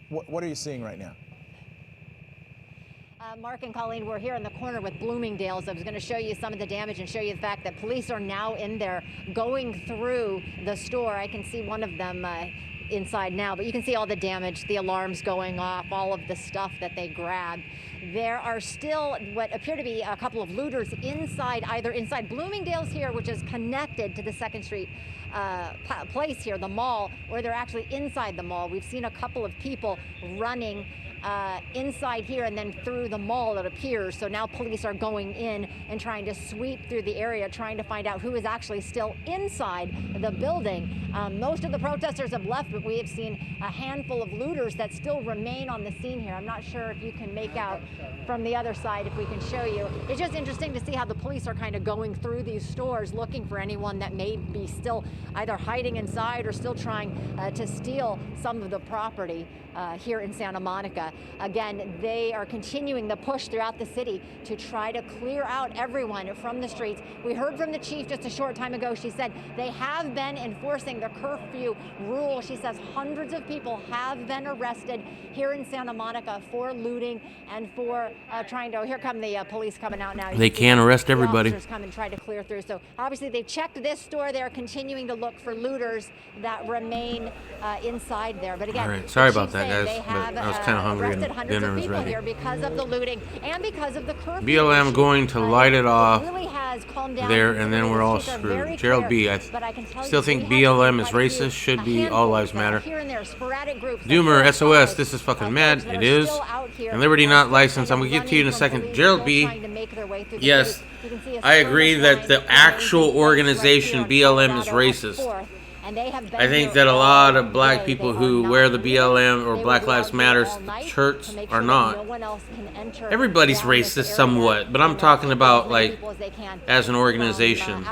Speaker 13: What are you seeing right now?
Speaker 14: Mark and Colleen, we're here in the corner with Bloomingdale's. I was going to show you some of the damage and show you the fact that police are now in there going through the store. I can see one of them inside now, but you can see all the damage, the alarms going off, all of the stuff that they grabbed. There are still what appear to be a couple of looters inside, either inside Bloomingdale's here, which is connected to the 2nd Street place here, the mall, or they're actually inside the mall. We've seen a couple of people running inside here and then through the mall, it appears. So now police are going in and trying to sweep through the area, trying to find out who is actually still inside the building. Most of the protesters have left, but we have seen a handful of looters that still remain on the scene here. I'm not sure if you can make out from the other side, if we can show you. It's just interesting to see how the police are kind of going through these stores looking for anyone that may be still either hiding inside or still trying to steal some of the property here in Santa Monica. Again, they are continuing the push throughout the city to try to clear out everyone from the streets. We heard from the chief just a short time ago. She said they have been enforcing the curfew rule. She says hundreds of people have been arrested here in Santa Monica for looting and for trying to, here come the police coming out now.
Speaker 3: They can arrest everybody.
Speaker 14: Officers come and try to clear through. So obviously they checked this store. They're continuing to look for looters that remain inside there. But again,
Speaker 3: all right, sorry about that,
Speaker 14: guys.
Speaker 3: But I was kind of hungry and dinner was ready.
Speaker 14: Here because of the looting and because of the curfew.
Speaker 3: BLM going to light it off
Speaker 14: really has calmed down
Speaker 3: there, and then we're all screwed. Gerald B., I still think BLM is racist, should be All Lives Matter. Doomer, SOS, this is fucking mad. It is. And Liberty not licensed. I'm going to get to you in a second. Gerald B., yes, I agree that the actual organization BLM is racist. I think that a lot of black people who wear the BLM or Black Lives Matter shirts are not. Everybody's racist somewhat, but I'm talking about like as an organization.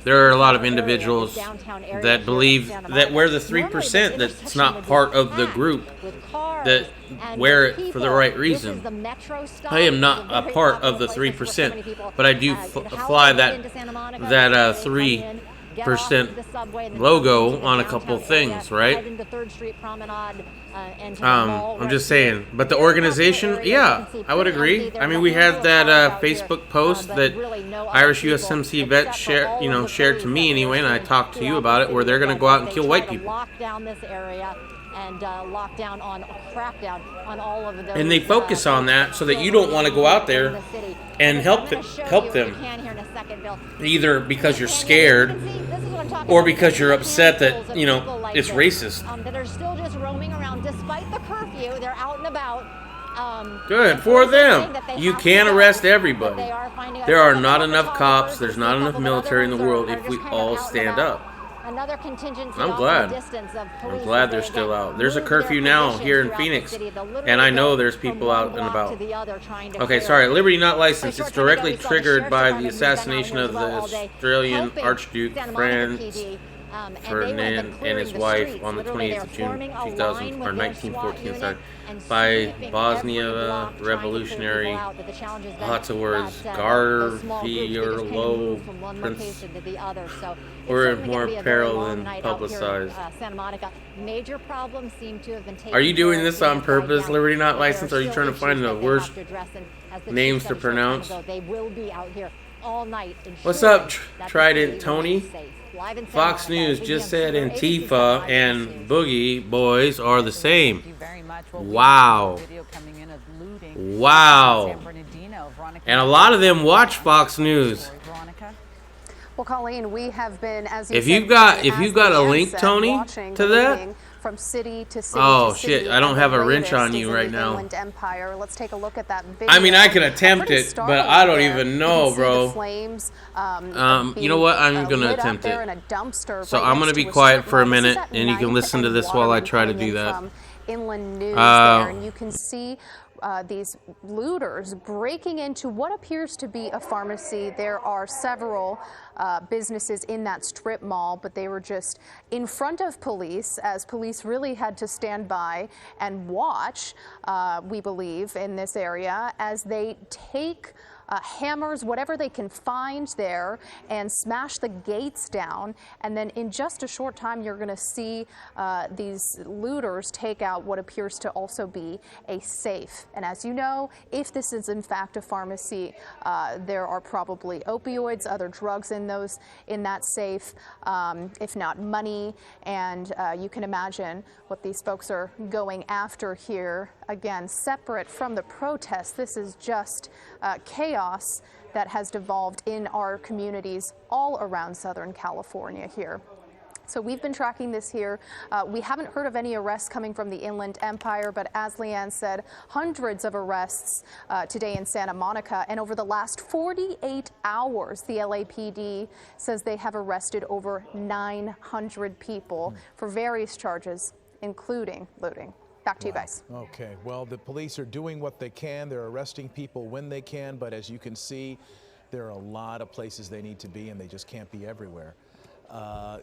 Speaker 3: There are a lot of individuals that believe that wear the 3% that's not part of the group, that wear it for the right reason. I am not a part of the 3%, but I do fly that 3% logo on a couple things, right? I'm just saying. But the organization, yeah, I would agree. I mean, we had that Facebook post that Irish USMC vets shared to me anyway, and I talked to you about it, where they're going to go out and kill white people.
Speaker 14: And lockdown on crackdown on all of those.
Speaker 3: And they focus on that so that you don't want to go out there and help them. Either because you're scared or because you're upset that, it's racist.
Speaker 14: That are still just roaming around despite the curfew. They're out and about.
Speaker 3: Good for them. You can't arrest everybody. There are not enough cops. There's not enough military in the world if we all stand up.
Speaker 14: Another contingency.
Speaker 3: I'm glad. I'm glad they're still out. There's a curfew now here in Phoenix, and I know there's people out and about. Okay, sorry, Liberty not licensed. It's directly triggered by the assassination of the Australian Archduke Franz Ferdinand and his wife on the 28th of June 1914, by Bosnia revolutionary, lots of words, Garvey Prince. We're in more peril than publicized.
Speaker 14: Major problems seem to have been taken.
Speaker 3: Are you doing this on purpose, Liberty not licensed? Or are you trying to find the worst names to pronounce?
Speaker 14: They will be out here all night.
Speaker 3: What's up, Trident Tony? Fox News just said Antifa and Boogie Boys are the same. Wow. Wow. And a lot of them watch Fox News.
Speaker 15: Well, Colleen, we have been, as
Speaker 3: if you've got a link, Tony, to that.
Speaker 15: From city to city.
Speaker 3: Oh shit! I don't have a wrench on you right now.
Speaker 15: Empire. Let's take a look at that video.
Speaker 3: I mean, I can attempt it, but I don't even know, bro.
Speaker 15: Flames,
Speaker 3: you know what? I'm gonna attempt it. So I'm gonna be quiet for a minute, and you can listen to this while I try to do that.
Speaker 15: Inland news there, and you can see these looters breaking into what appears to be a pharmacy. There are several businesses in that strip mall, but they were just in front of police, as police really had to stand by and watch, we believe, in this area as they take hammers, whatever they can find there, and smash the gates down. And then in just a short time, you're going to see these looters take out what appears to also be a safe. And as you know, if this is in fact a pharmacy, there are probably opioids, other drugs in that safe, if not money. And you can imagine what these folks are going after here. Again, separate from the protests, this is just chaos that has devolved in our communities all around Southern California here. So we've been tracking this here. We haven't heard of any arrests coming from the Inland Empire, but as Leanne said, hundreds of arrests today in Santa Monica. And over the last 48 hours, the LAPD says they have arrested over 900 people for various charges, including looting. Back to you guys.
Speaker 13: Okay, well, the police are doing what they can. They're arresting people when they can, but as you can see, there are a lot of places they need to be, and they just can't be everywhere.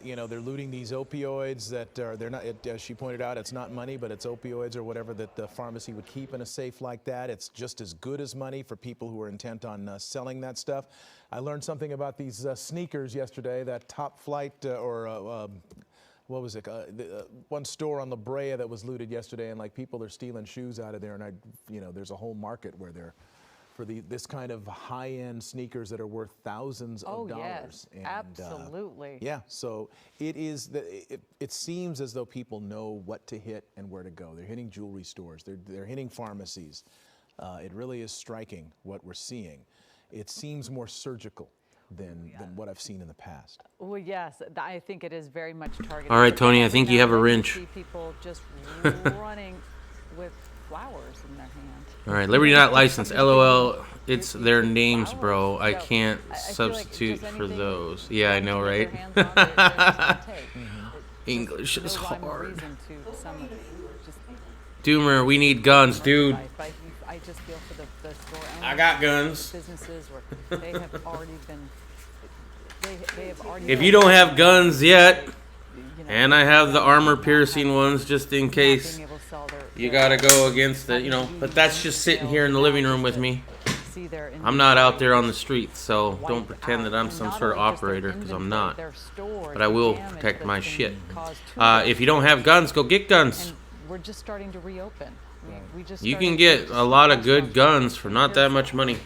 Speaker 13: You know, they're looting these opioids that are, they're not, as she pointed out, it's not money, but it's opioids or whatever that the pharmacy would keep in a safe like that. It's just as good as money for people who are intent on selling that stuff. I learned something about these sneakers yesterday, that Top Flight what was it? One store on La Brea that was looted yesterday, and like people are stealing shoes out of there, and there's a whole market where they're for this kind of high-end sneakers that are worth thousands of dollars.
Speaker 11: Yes, absolutely.
Speaker 13: Yeah, so it seems as though people know what to hit and where to go. They're hitting jewelry stores. They're hitting pharmacies. It really is striking what we're seeing. It seems more surgical than what I've seen in the past.
Speaker 11: Well, yes, I think it is very much targeted.
Speaker 3: All right, Tony, I think you have a wrench.
Speaker 11: See people just running with flowers in their hand.
Speaker 3: All right, Liberty Not Licensed, LOL. It's their names, bro. I can't substitute for those. Yeah, I know, right? English is hard. Doomer, we need guns, dude.
Speaker 11: I just feel for the store owners.
Speaker 3: I got guns.
Speaker 11: Businesses where they have already been. They have already.
Speaker 3: If you don't have guns yet, and I have the armor-piercing ones just in case, you gotta go against it, But that's just sitting here in the living room with me. I'm not out there on the streets, so don't pretend that I'm some sort of operator, because I'm not. But I will protect my shit. If you don't have guns, go get guns.
Speaker 11: We're just starting to reopen.
Speaker 3: You can get a lot of good guns for not that much money.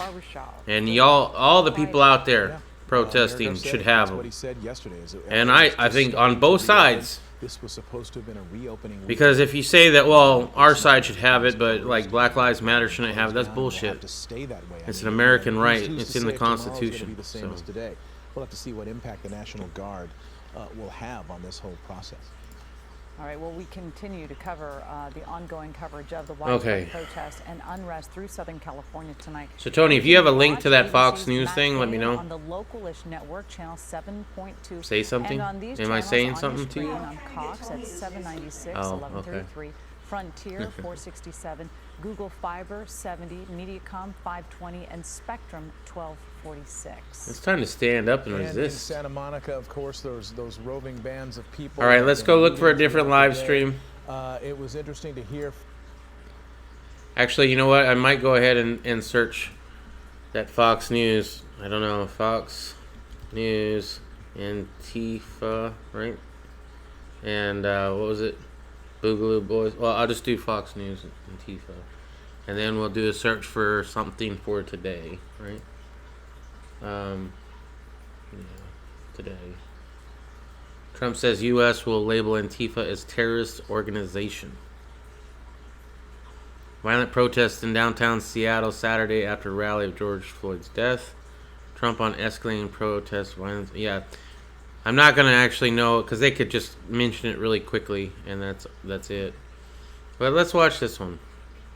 Speaker 3: And all the people out there protesting should have them. And I think on both sides.
Speaker 13: This was supposed to have been a reopening.
Speaker 3: Because if you say that, well, our side should have it, but like Black Lives Matter shouldn't have it, that's bullshit. It's an American right. It's in the Constitution. So.
Speaker 13: We'll have to see what impact the National Guard will have on this whole process.
Speaker 11: All right, well, we continue to cover the ongoing coverage of the widespread protests and unrest through Southern California tonight.
Speaker 3: So, Tony, if you have a link to that Fox News thing, let me know.
Speaker 11: On the localish network, channel 7.2.
Speaker 3: Say something? Am I saying something to you?
Speaker 11: On Cox at 796, 1133. Frontier 467, Google Fiber 70, Mediacom 520, and Spectrum 1246.
Speaker 3: It's time to stand up and resist.
Speaker 13: In Santa Monica, of course, those roving bands of people.
Speaker 3: All right, let's go look for a different live stream.
Speaker 13: It was interesting to hear.
Speaker 3: Actually, you know what? I might go ahead and search that Fox News. I don't know, Fox News, Antifa, right? And what was it? Boogaloo Boys. Well, I'll just do Fox News and Antifa. And then we'll do a search for something for today, right? Today. Trump says U.S. will label Antifa as terrorist organization. Violent protests in downtown Seattle Saturday after rally of George Floyd's death. Trump on escalating protests, violence. Yeah. I'm not going to actually know because they could just mention it really quickly and that's it. But let's watch this one.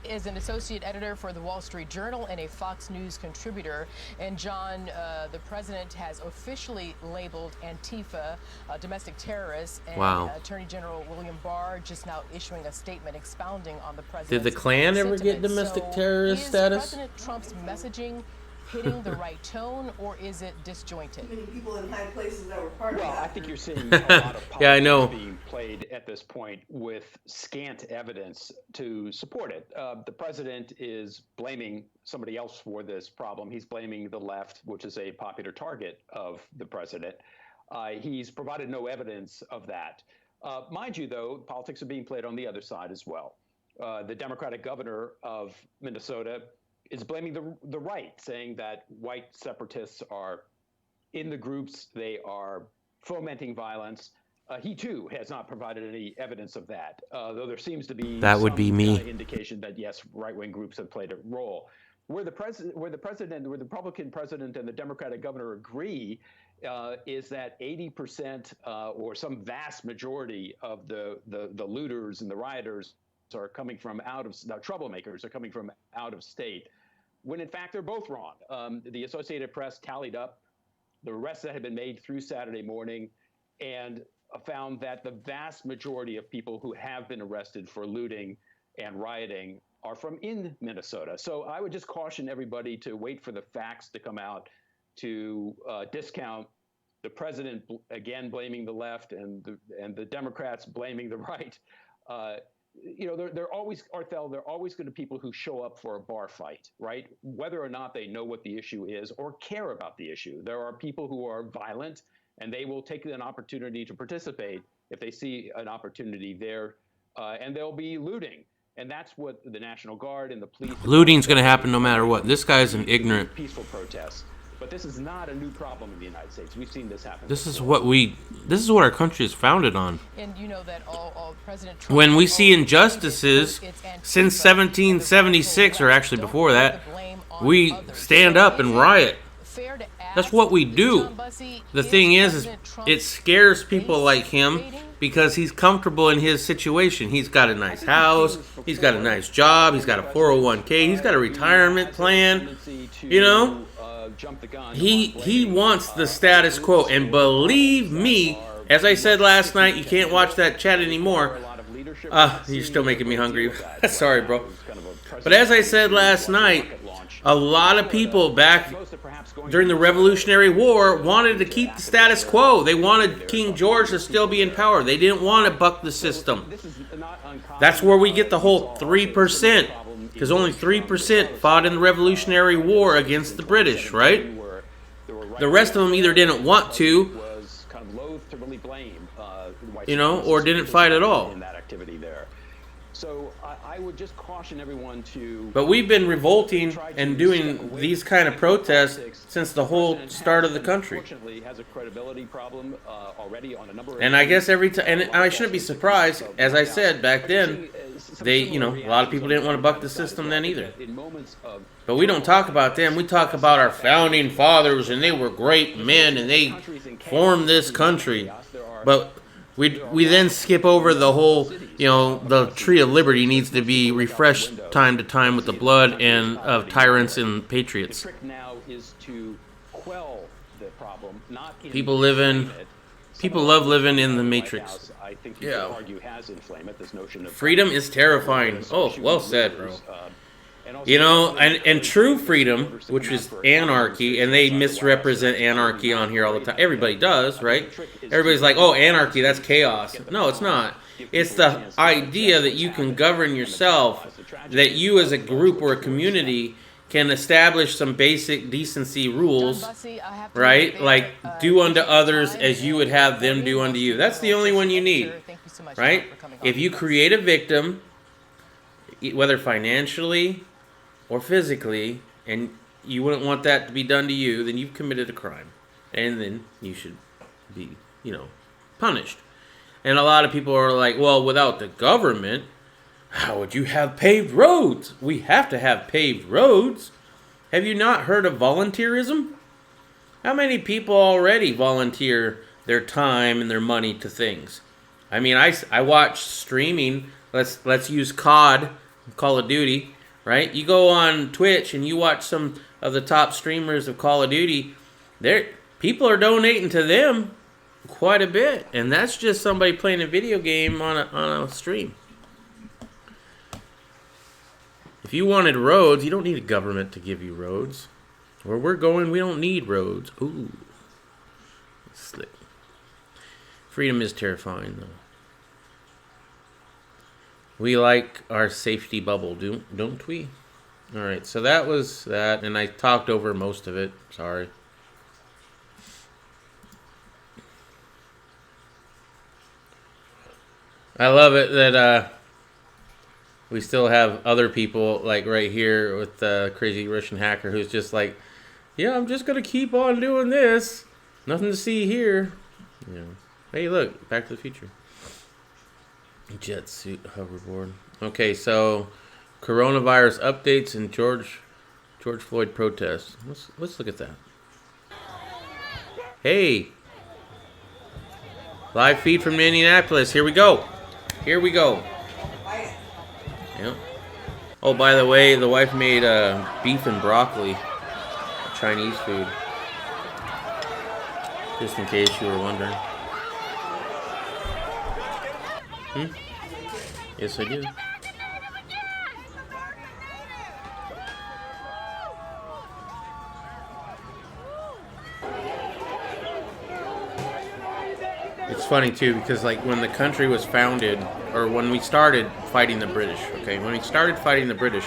Speaker 16: is an associate editor for the Wall Street Journal and a Fox News contributor. And John, the president has officially labeled Antifa domestic terrorists. And
Speaker 3: wow.
Speaker 16: Attorney General William Barr just now issuing a statement expounding on the president's
Speaker 3: Did the Klan ever get domestic terrorist status?
Speaker 16: Is President Trump's messaging hitting the right tone, or is it disjointed?
Speaker 8: Many people in high places that were part of that.
Speaker 17: Well, I think you're seeing a lot of
Speaker 3: yeah, I know.
Speaker 17: being played at this point with scant evidence to support it. The president is blaming somebody else for this problem. He's blaming the left, which is a popular target of the president. He's provided no evidence of that. Mind you, though, politics are being played on the other side as well. The Democratic governor of Minnesota is blaming the right, saying that white separatists are in the groups, they are fomenting violence. He too has not provided any evidence of that, though there seems to be
Speaker 3: some
Speaker 17: indication that yes, right-wing groups have played a role. Where the Republican president and the Democratic governor agree is that 80% or some vast majority of the looters and the rioters are coming from troublemakers are coming from out of state, when in fact they're both wrong. The Associated Press tallied up the arrests that had been made through Saturday morning and found that the vast majority of people who have been arrested for looting and rioting are from in Minnesota. So I would just caution everybody to wait for the facts to come out, to discount the president again blaming the left and the Democrats blaming the right. You know, there always, Arthel, there are always going to be people who show up for a bar fight, right? Whether or not they know what the issue is or care about the issue. There are people who are violent and they will take an opportunity to participate if they see an opportunity there, and they'll be looting. And that's what the National Guard and the police.
Speaker 3: Looting's going to happen no matter what. This guy's an ignorant.
Speaker 17: Peaceful protests. But this is not a new problem in the United States. We've seen this happen.
Speaker 3: This is what our country is founded on.
Speaker 16: And you know that all President Trump,
Speaker 3: when we see injustices since 1776, or actually before that, we stand up and riot. That's what we do. The thing is it scares people like him because he's comfortable in his situation. He's got a nice house, he's got a nice job, he's got a 401k, he's got a retirement plan, you know? He wants the status quo, and believe me, as I said last night, you can't watch that chat anymore. You're still making me hungry. Sorry, bro. But as I said last night, a lot of people back during the Revolutionary War wanted to keep the status quo. They wanted King George to still be in power. They didn't want to buck the system. That's where we get the whole 3%. Because only 3% fought in the Revolutionary War against the British, right? The rest of them either didn't want to, you know, or didn't fight at all.
Speaker 17: So I would just caution everyone to.
Speaker 3: But we've been revolting and doing these kind of protests since the whole start of the country. And I guess every time, and I shouldn't be surprised, as I said back then, a lot of people didn't want to buck the system then either. But we don't talk about them. We talk about our founding fathers, and they were great men, and they formed this country. But we then skip over the whole, the tree of liberty needs to be refreshed time to time with the blood and of tyrants and patriots. People love living in the matrix. Yeah. Freedom is terrifying. Oh, well said, bro. And true freedom, which is anarchy, and they misrepresent anarchy on here all the time. Everybody does, right? Everybody's like, oh, anarchy, that's chaos. No, it's not. It's the idea that you can govern yourself, that you as a group or a community can establish some basic decency rules, right? Like, do unto others as you would have them do unto you. That's the only one you need, right? If you create a victim, whether financially or physically, and you wouldn't want that to be done to you, then you've committed a crime. And then you should be, punished. And a lot of people are like, well, without the government, how would you have paved roads? We have to have paved roads. Have you not heard of volunteerism? How many people already volunteer their time and their money to things? I mean, I watch streaming. Let's use COD Call of Duty, right? You go on Twitch and you watch some of the top streamers of Call of Duty. People are donating to them quite a bit, and that's just somebody playing a video game on a stream. If you wanted roads, you don't need a government to give you roads. Where we're going, we don't need roads. Ooh, slick. Freedom is terrifying, though. We like our safety bubble, don't we? All right, so that was that, and I talked over most of it. Sorry. I love it that we still have other people, like right here with the crazy Russian hacker who's just like, yeah, I'm just going to keep on doing this. Nothing to see here. Yeah. Hey, look, Back to the Future. Jet suit hoverboard. Okay, so coronavirus updates and George Floyd protests. Let's look at that. Hey, live feed from Indianapolis. Here we go. Here we go. Yep. Oh, by the way, the wife made beef and broccoli, Chinese food. Just in case you were wondering. Yes, I do. It's funny too because like when the country was founded, or when we started fighting the British, okay, when we started fighting the British,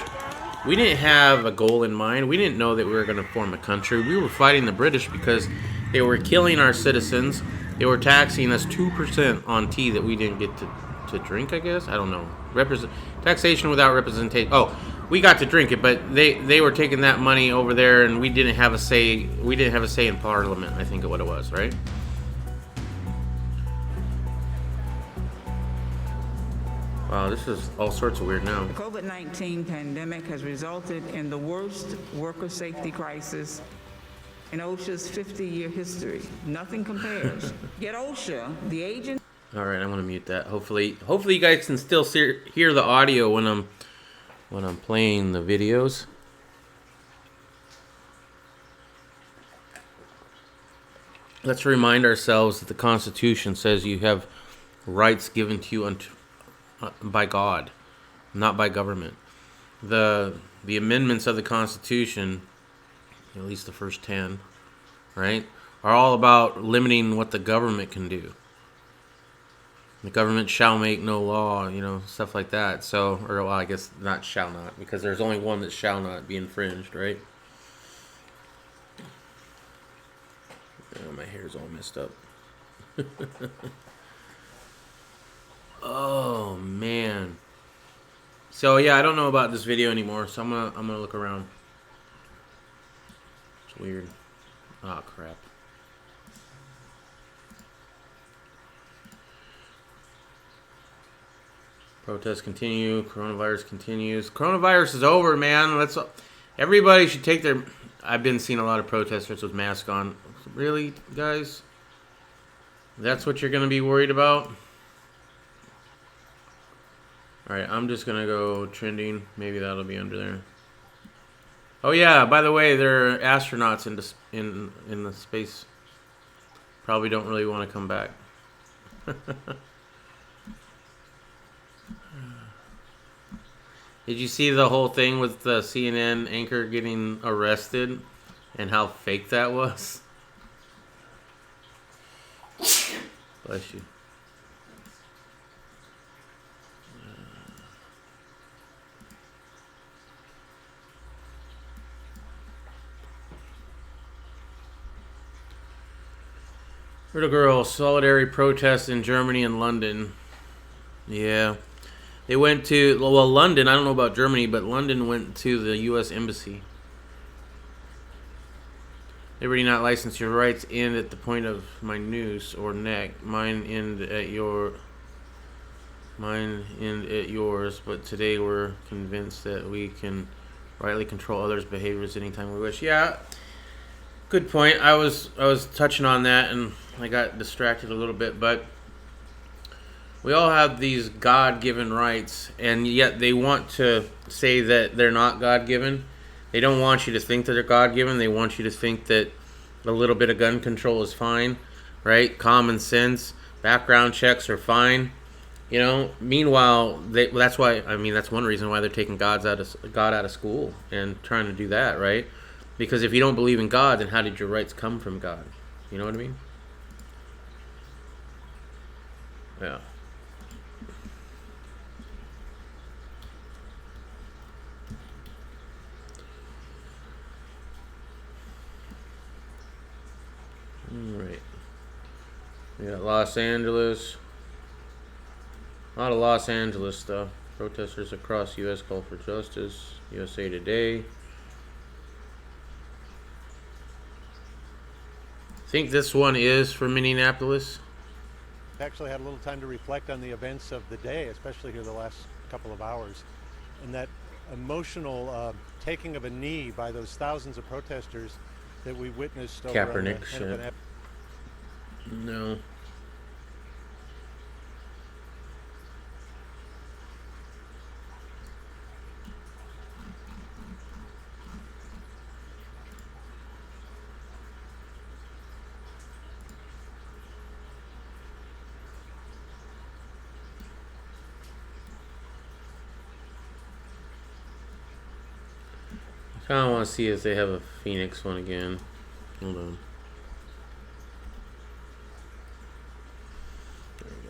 Speaker 3: we didn't have a goal in mind. We didn't know that we were going to form a country. We were fighting the British because they were killing our citizens. They were taxing us 2% on tea that we didn't get to drink, I guess. I don't know. Taxation without representation. Oh, we got to drink it, but they were taking that money over there, and we didn't have a say. We didn't have a say in Parliament, I think, what it was, right? Wow, this is all sorts of weird now.
Speaker 18: The COVID-19 pandemic has resulted in the worst worker safety crisis in OSHA's 50-year history. Nothing compares. Yet OSHA, the agency...
Speaker 3: All right, I'm gonna mute that. Hopefully you guys can still hear the audio when I'm playing the videos. Let's remind ourselves that the Constitution says you have rights given to you by God, not by government. The amendments of the Constitution, at least the first 10, right, are all about limiting what the government can do. The government shall make no law, stuff like that. So, or well, I guess not shall not, because there's only one that shall not be infringed, right? Oh, my hair's all messed up. Oh man. So yeah, I don't know about this video anymore, so I'm gonna look around. It's weird. Oh crap. Protests continue. Coronavirus continues. Coronavirus is over, man. Everybody should take their... I've been seeing a lot of protesters with masks on. Really, guys? That's what you're going to be worried about? Alright, I'm just going to go trending. Maybe that'll be under there. Oh yeah, by the way, there are astronauts in the space. Probably don't really want to come back. Did you see the whole thing with the CNN anchor getting arrested and how fake that was? Bless you. Little girl, solidarity protests in Germany and London. Yeah. They went to, well, London, I don't know about Germany, but London went to the U.S. Embassy. Liberty not licensed. Your rights end at the point of my noose or neck. Mine end at yours. But today we're convinced that we can rightly control others' behaviors anytime we wish. Yeah, good point. I was touching on that and I got distracted a little bit, but We all have these God-given rights, and yet they want to say that they're not God-given. They don't want you to think that they're God-given. They want you to think that a little bit of gun control is fine, right? Common sense, background checks are fine. You know, meanwhile, that's why, I mean, that's one reason why they're taking God out of school and trying to do that, right? Because if you don't believe in God, then how did your rights come from God? You know what I mean? Yeah. Alright. We got Los Angeles. A lot of Los Angeles stuff. Protesters across U.S. call for justice. USA Today. I think this one is from Minneapolis.
Speaker 19: Actually had a little time to reflect on the events of the day, especially here the last couple of hours. And that emotional taking of a knee by those thousands of protesters that we witnessed over
Speaker 3: Kaepernick shit. No. I kind of want to see if they have a Phoenix one again. Hold on. There we go.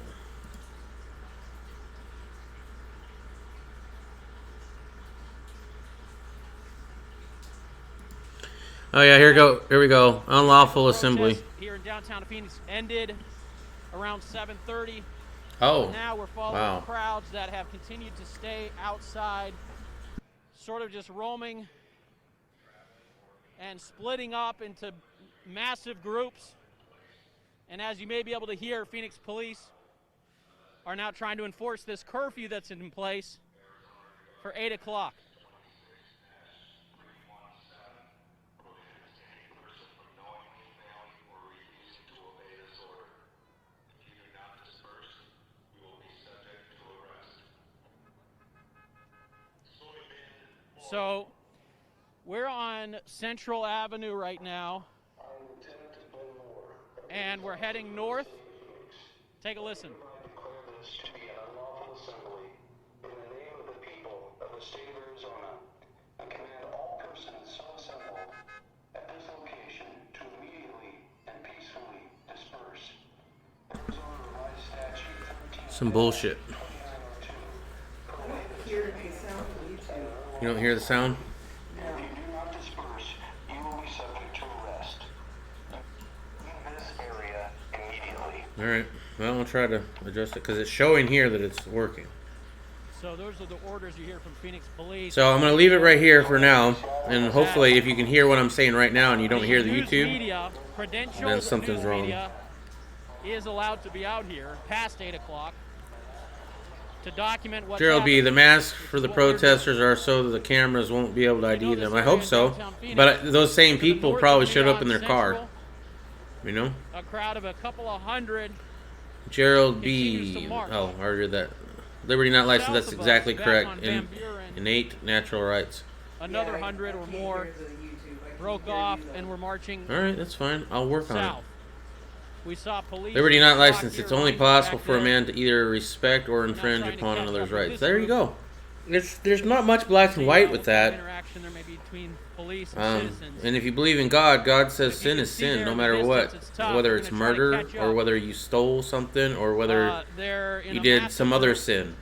Speaker 3: Oh yeah, here we go. Unlawful assembly.
Speaker 20: Here in downtown Phoenix ended around 7:30.
Speaker 3: Oh.
Speaker 20: Now we're following crowds that have continued to stay outside, sort of just roaming and splitting up into massive groups. And as you may be able to hear, Phoenix police are now trying to enforce this curfew that's in place for 8 o'clock. So we're on Central Avenue right now, and we're heading north. Take a listen.
Speaker 21: To be an unlawful assembly in the name of the people of the state of Arizona, and command all persons so assembled at this location to immediately and peacefully disperse. Arizona Revised Statute 13.
Speaker 3: Some bullshit. You don't hear the sound?
Speaker 21: If you do not disperse, you will be subject to arrest. Leave this area immediately.
Speaker 3: Alright. Well, I'll try to adjust it because it's showing here that it's working.
Speaker 20: So those are the orders you hear from Phoenix police.
Speaker 3: So I'm going to leave it right here for now. And hopefully if you can hear what I'm saying right now and you don't hear the YouTube,
Speaker 20: media,
Speaker 3: then something's wrong.
Speaker 20: Media is allowed to be out here past 8 o'clock to document what's
Speaker 3: Gerald B.,
Speaker 20: happening.
Speaker 3: the masks for the protesters are so that the cameras won't be able to ID them. I hope so. But those same people probably showed up in their car. You know?
Speaker 20: A crowd of a couple of hundred.
Speaker 3: Gerald B. Oh, I heard that. Liberty not licensed. That's exactly correct. Innate natural rights.
Speaker 20: Another 100 or more broke off and were marching.
Speaker 3: All right, that's fine. I'll work on it.
Speaker 20: We saw police.
Speaker 3: Liberty not licensed. It's only possible for a man to either respect or infringe upon another's rights. There you go. There's not much black and white with that.
Speaker 20: Interaction there may be between police and citizens.
Speaker 3: And if you believe in God, God says sin is sin, no matter what. Whether it's murder, or whether you stole something, or whether you did some other sin.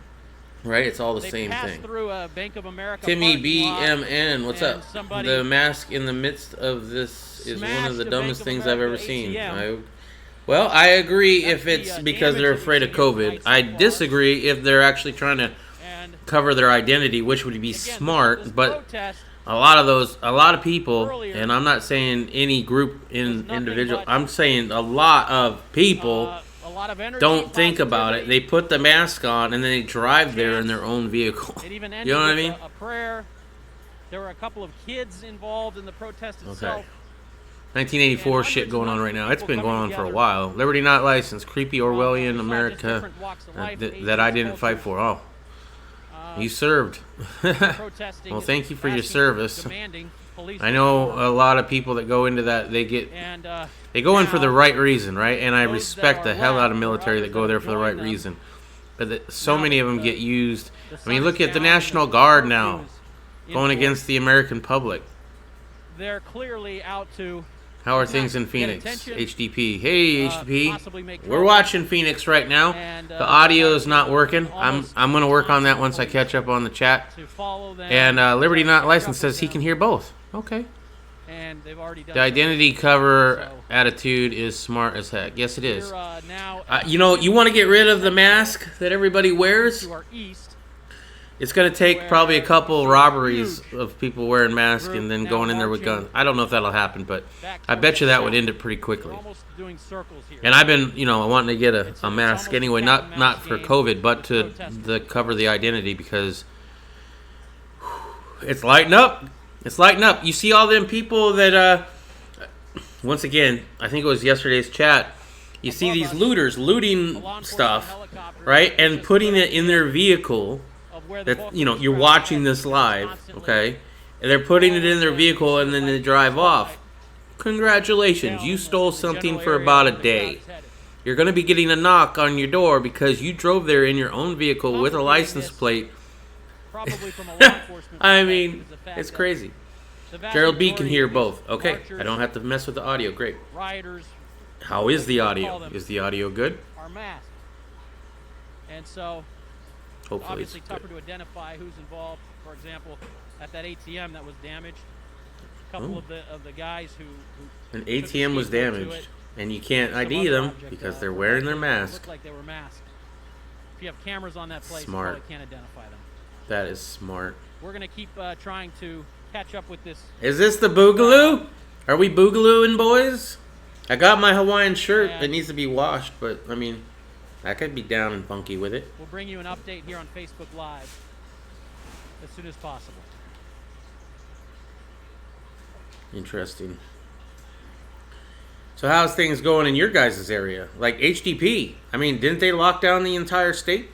Speaker 3: Right? It's all the same thing.
Speaker 20: Through a Bank of America
Speaker 3: Timmy BMN, what's up? The mask in the midst of this is one of the dumbest things I've ever seen. Well, I agree if it's because they're afraid of COVID. I disagree if they're actually trying to cover their identity, which would be smart, but a lot of people, and I'm not saying any group individual, I'm saying a lot of people don't think about it. They put the mask on and then they drive there in their own vehicle. You know what I mean?
Speaker 20: A prayer. There were a couple of kids involved in the protest itself.
Speaker 3: 1984 shit going on right now. It's been going on for a while. Liberty not licensed. Creepy Orwellian America that I didn't fight for. Oh. You served. Well, thank you for your service. I know a lot of people that go into that, they go in for the right reason, right? And I respect the hell out of military that go there for the right reason. But so many of them get used. I mean, look at the National Guard now going against the American public.
Speaker 20: They're clearly out to...
Speaker 3: How are things in Phoenix? HDP. Hey, HDP. We're watching Phoenix right now. The audio is not working. I'm going to work on that once I catch up on the chat. And Liberty Not Licensed says he can hear both. Okay. The identity cover attitude is smart as heck. Yes, it is. You know, you want to get rid of the mask that everybody wears? It's going to take probably a couple robberies of people wearing masks and then going in there with guns. I don't know if that'll happen, but I bet you that would end it pretty quickly. And I've been, you know, wanting to get a mask anyway, not for COVID, but to cover the identity because it's lighting up. It's lighting up. You see all them people that, once again, I think it was yesterday's chat, you see these looters looting stuff, right, and putting it in their vehicle. That, you know, you're watching this live, okay, and they're putting it in their vehicle and then they drive off. Congratulations, you stole something for about a day. You're going to be getting a knock on your door because you drove there in your own vehicle with a license plate. I mean, it's crazy. Gerald B can hear both. Okay, I don't have to mess with the audio. Great. How is the audio? Is the audio good?
Speaker 20: And so...
Speaker 3: Hopefully
Speaker 20: obviously tougher to identify who's involved. For example, at that ATM that was damaged, a couple of the guys who
Speaker 3: an ATM was damaged, and you can't ID them because they're wearing their mask.
Speaker 20: Looked like they were masked. If you have cameras on that place,
Speaker 3: smart.
Speaker 20: You probably can't identify them.
Speaker 3: That is smart.
Speaker 20: We're gonna keep trying to catch up with this.
Speaker 3: Is this the Boogaloo? Are we Boogalooing, boys? I got my Hawaiian shirt that needs to be washed, but I mean. I could be down and funky with it.
Speaker 20: We'll bring you an update here on Facebook Live as soon as possible.
Speaker 3: Interesting. So how's things going in your guys' area? Like HDP. I mean, didn't they lock down the entire state?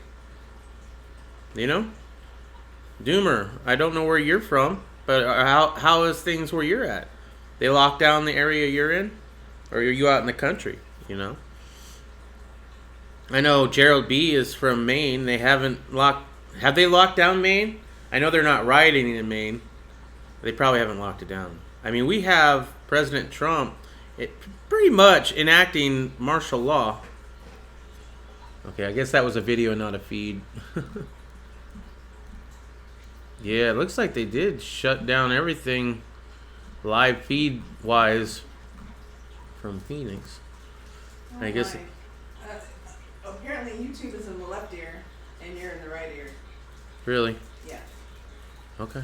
Speaker 3: You know? Doomer, I don't know where you're from, but how is things where you're at? They locked down the area you're in? Or are you out in the country, you know? I know Gerald B is from Maine. They haven't locked... Have they locked down Maine? I know they're not rioting in Maine. They probably haven't locked it down. I mean, we have President Trump pretty much enacting martial law. Okay, I guess that was a video, not a feed. Yeah, it looks like they did shut down everything live feed-wise from Phoenix.
Speaker 8: Oh,
Speaker 3: I guess...
Speaker 8: apparently YouTube is in the left ear and you're in the right ear.
Speaker 3: Really?
Speaker 8: Yeah.
Speaker 3: Okay.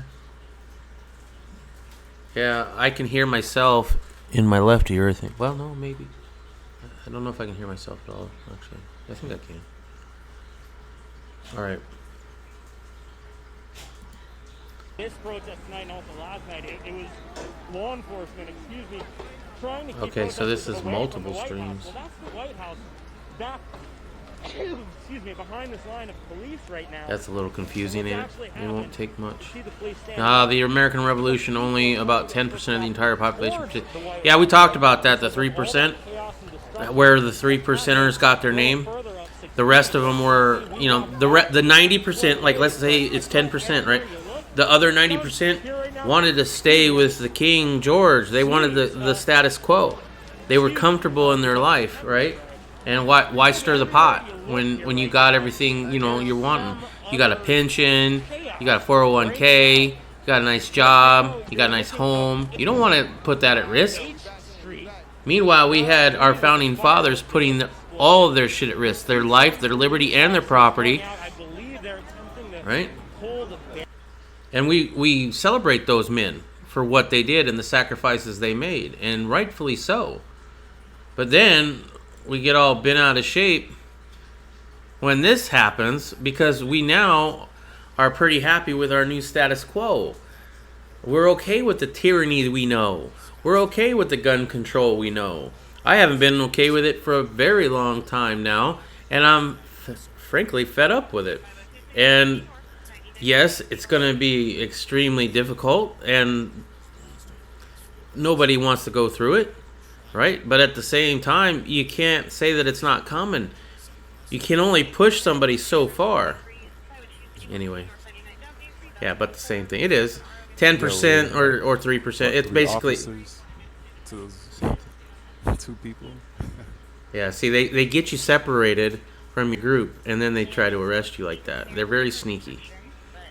Speaker 3: Yeah, I can hear myself in my left ear, I think. Well, no, maybe. I don't know if I can hear myself at all, actually. I think I can. All right.
Speaker 10: This protest tonight and also last night, it was law enforcement, trying to keep
Speaker 3: okay, so this is
Speaker 10: away
Speaker 3: multiple
Speaker 10: from the
Speaker 3: streams.
Speaker 10: Well, that's the White House back, behind this line of police right now.
Speaker 3: That's a little confusing. It won't take much. The American Revolution, only about 10% of the entire population. Yeah, we talked about that, the 3%, where the 3%ers got their name. The rest of them were, you know, the 90%, like let's say it's 10%, right? The other 90% wanted to stay with the King George. They wanted the status quo. They were comfortable in their life, right? And why stir the pot when you got everything, you know, you're wanting? You got a pension, you got a 401k, you got a nice job, you got a nice home. You don't want to put that at risk. Meanwhile, we had our founding fathers putting all of their shit at risk, their life, their liberty, and their property, right? And we celebrate those men for what they did and the sacrifices they made, and rightfully so. But then we get all bent out of shape when this happens because we now are pretty happy with our new status quo. We're okay with the tyranny we know. We're okay with the gun control we know. I haven't been okay with it for a very long time now, and I'm frankly fed up with it. And yes, it's going to be extremely difficult, and nobody wants to go through it, right? But at the same time, you can't say that it's not coming. You can only push somebody so far. Anyway. Yeah, but the same thing. It is 10% or 3%. It's basically
Speaker 1: to those 2 people.
Speaker 3: Yeah, see, they get you separated from your group, and then they try to arrest you like that. They're very sneaky.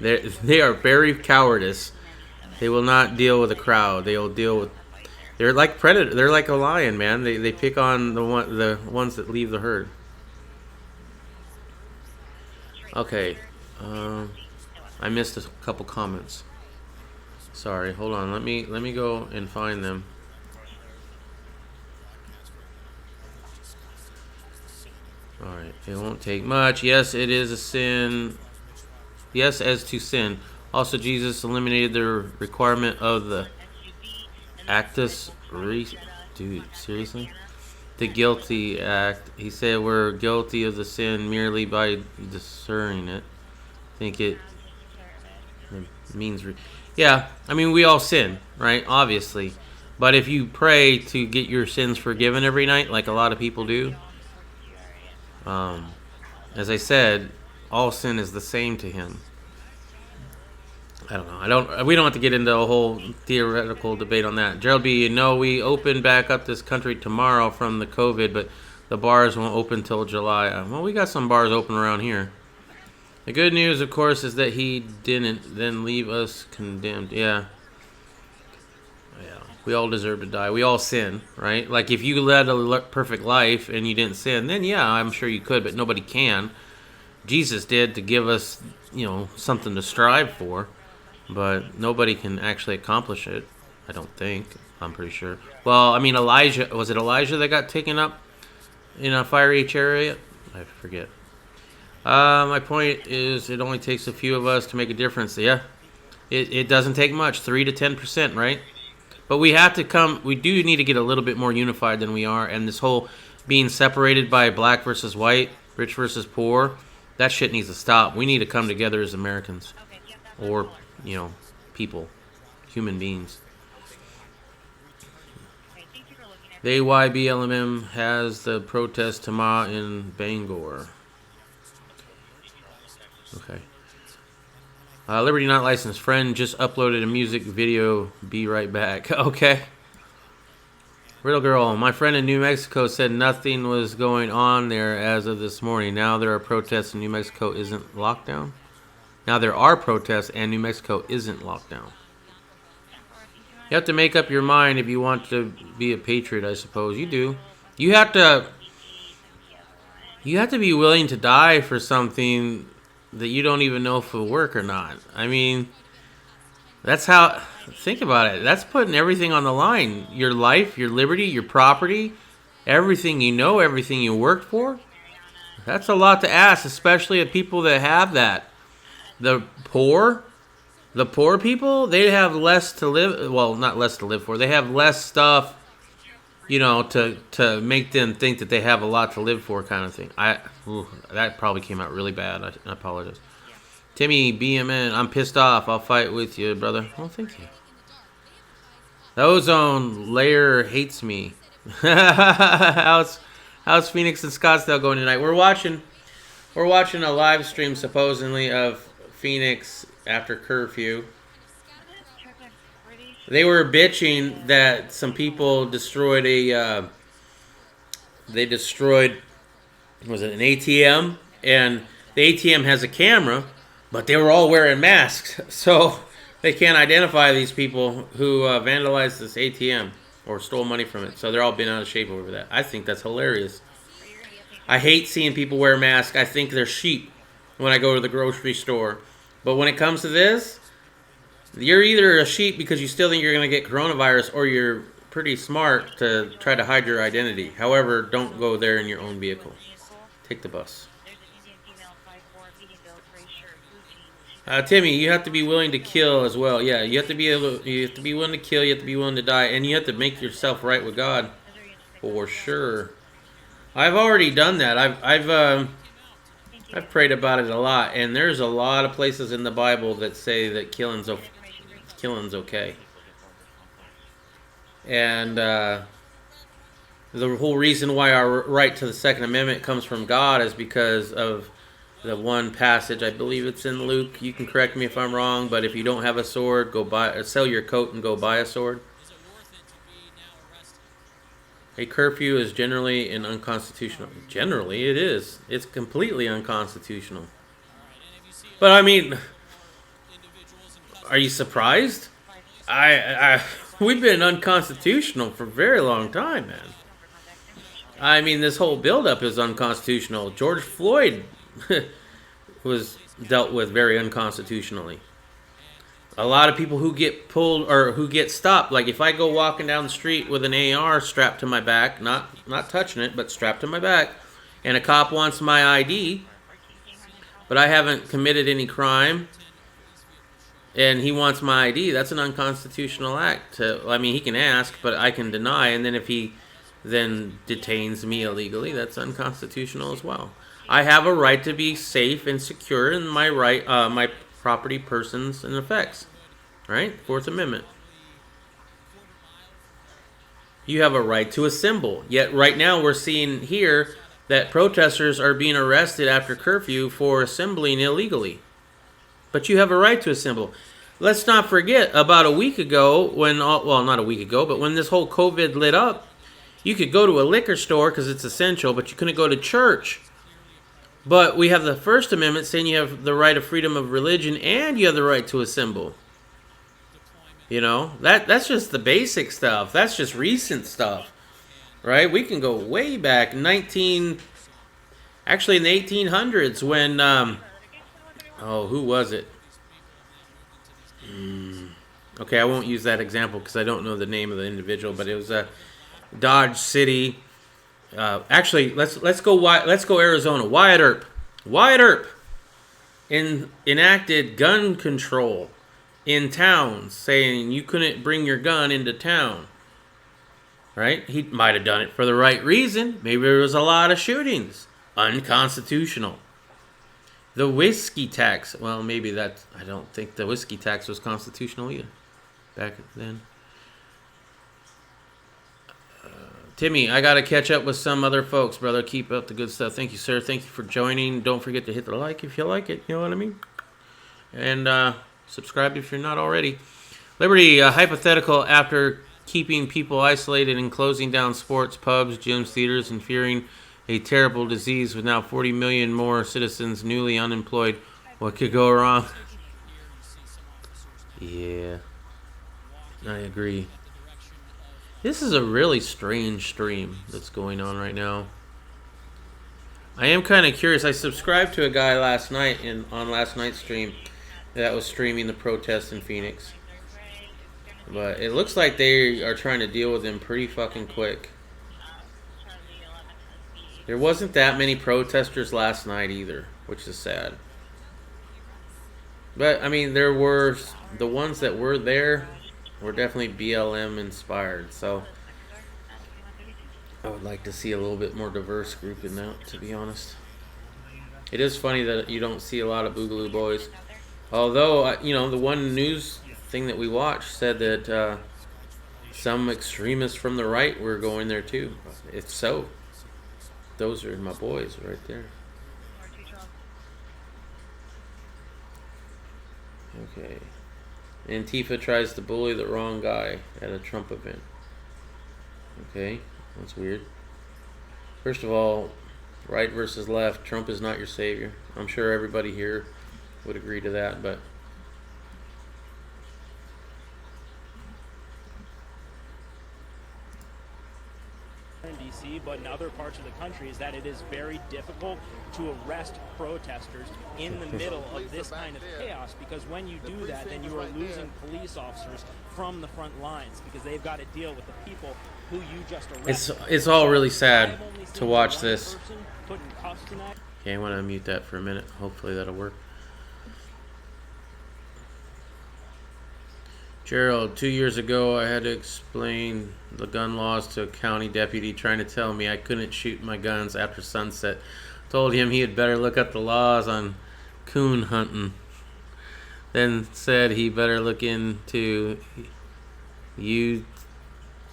Speaker 3: They are very cowardice. They will not deal with a crowd. They'll deal with. They're like predator. They're like a lion, man. They pick on the ones that leave the herd. Okay, I missed a couple comments. Sorry, hold on. Let me go and find them. All right, it won't take much. Yes, it is a sin. Yes, as to sin. Also, Jesus eliminated the requirement of the actus reus. Dude, seriously? The guilty act. He said we're guilty of the sin merely by discerning it. I think it means... Yeah, I mean, we all sin, right? Obviously. But if you pray to get your sins forgiven every night, like a lot of people do, as I said, all sin is the same to him. I don't know. We don't have to get into a whole theoretical debate on that. Gerald B., we open back up this country tomorrow from the COVID, but the bars won't open till July. Well, we got some bars open around here. The good news, of course, is that he didn't then leave us condemned. Yeah. We all deserve to die. We all sin, right? Like, if you led a perfect life and you didn't sin, then yeah, I'm sure you could, but nobody can. Jesus did to give us, something to strive for, but nobody can actually accomplish it, I don't think. I'm pretty sure. Well, I mean, was it Elijah that got taken up in a fiery chariot? I forget. My point is, it only takes a few of us to make a difference. Yeah, it doesn't take much, 3 to 10%, right? But we do need to get a little bit more unified than we are, and this whole being separated by black versus white, rich versus poor, that shit needs to stop. We need to come together as Americans, or, people, human beings. The YBLMM has the protest tomorrow in Bangor. Okay. Liberty not licensed. Friend just uploaded a music video. Be right back. Okay. Riddle Girl. My friend in New Mexico said nothing was going on there as of this morning. Now there are protests and New Mexico isn't locked down. Now there are protests and New Mexico isn't locked down. You have to make up your mind if you want to be a patriot, I suppose. You do. You have to be willing to die for something that you don't even know if it'll work or not. I mean, that's how... Think about it. That's putting everything on the line. Your life, your liberty, your property, everything you know, everything you worked for. That's a lot to ask, especially of people that have that. The poor people, they have less to live... Well, not less to live for. They have less stuff, to make them think that they have a lot to live for, kind of thing. That probably came out really bad. I apologize. Timmy, BMN, I'm pissed off. I'll fight with you, brother. Well, thank you. The ozone layer hates me. How's Phoenix and Scottsdale going tonight? We're watching a live stream supposedly of Phoenix after curfew. They were bitching that some people destroyed an ATM, and the ATM has a camera, but they were all wearing masks, so they can't identify these people who vandalized this ATM or stole money from it. So they're all bent out of shape over that. I think that's hilarious. I hate seeing people wear masks. I think they're sheep when I go to the grocery store. But when it comes to this, you're either a sheep because you still think you're going to get coronavirus, or you're pretty smart to try to hide your identity. However, don't go there in your own vehicle. Take the bus. Timmy, you have to be willing to kill as well. Yeah, you have to be willing to kill. You have to be willing to die, and you have to make yourself right with God, for sure. I've already done that. I've prayed about it a lot, and there's a lot of places in the Bible that say that killing's okay. And the whole reason why our right to the Second Amendment comes from God is because of the one passage. I believe it's in Luke. You can correct me if I'm wrong, but if you don't have a sword, sell your coat and go buy a sword. A curfew is generally an unconstitutional. Generally, it is. It's completely unconstitutional. But I mean, are you surprised? We've been unconstitutional for a very long time, man. I mean, this whole buildup is unconstitutional. George Floyd was dealt with very unconstitutionally. A lot of people who get pulled or who get stopped, like if I go walking down the street with an AR strapped to my back, not touching it, but strapped to my back, and a cop wants my ID, but I haven't committed any crime, and he wants my ID, that's an unconstitutional act. I mean, he can ask, but I can deny, and then if he then detains me illegally, that's unconstitutional as well. I have a right to be safe and secure in my my property, persons, and effects. Right? Fourth Amendment. You have a right to assemble. Yet right now we're seeing here that protesters are being arrested after curfew for assembling illegally. But you have a right to assemble. Let's not forget, about a week ago, well, not a week ago, but when this whole COVID lit up, you could go to a liquor store because it's essential, but you couldn't go to church. But we have the First Amendment saying you have the right of freedom of religion and you have the right to assemble. You know, that's just the basic stuff. That's just recent stuff, right? We can go way back, actually in the 1800s when, who was it? Okay, I won't use that example because I don't know the name of the individual, but it was Dodge City. Actually, let's go Arizona. Wyatt Earp enacted gun control in towns, saying you couldn't bring your gun into town. Right? He might have done it for the right reason. Maybe there was a lot of shootings. Unconstitutional. The whiskey tax. Well, maybe I don't think the whiskey tax was constitutional either back then. Timmy, I got to catch up with some other folks, brother. Keep up the good stuff. Thank you, sir. Thank you for joining. Don't forget to hit the like if you like it. You know what I mean? And subscribe if you're not already. Liberty, hypothetical after keeping people isolated and closing down sports, pubs, gyms, theaters, and fearing a terrible disease with now 40 million more citizens newly unemployed. What could go wrong? Yeah, I agree. This is a really strange stream that's going on right now. I am kind of curious. I subscribed to a guy last night on last night's stream that was streaming the protests in Phoenix. But it looks like they are trying to deal with him pretty fucking quick. There wasn't that many protesters last night either, which is sad. But, I mean, there were the ones that were there were definitely BLM inspired, so I would like to see a little bit more diverse group in that, to be honest. It is funny that you don't see a lot of Boogaloo Boys. Although, you know, the one news thing that we watched said that some extremists from the right were going there too. If so, those are my boys right there. Okay. Antifa tries to bully the wrong guy at a Trump event. Okay, that's weird. First of all, right versus left, Trump is not your savior. I'm sure everybody here would agree to that, but
Speaker 10: in DC, but in other parts of the country, is that it is very difficult to arrest protesters in the middle of this kind of chaos, because when you do that, then you are losing police officers from the front lines because they've got to deal with the people who you just arrested.
Speaker 3: It's all really sad to watch this. Okay, I want to mute that for a minute. Hopefully that'll work. Gerald, 2 years ago, I had to explain the gun laws to a county deputy trying to tell me I couldn't shoot my guns after sunset. Told him he had better look up the laws on coon hunting. Then said he better look into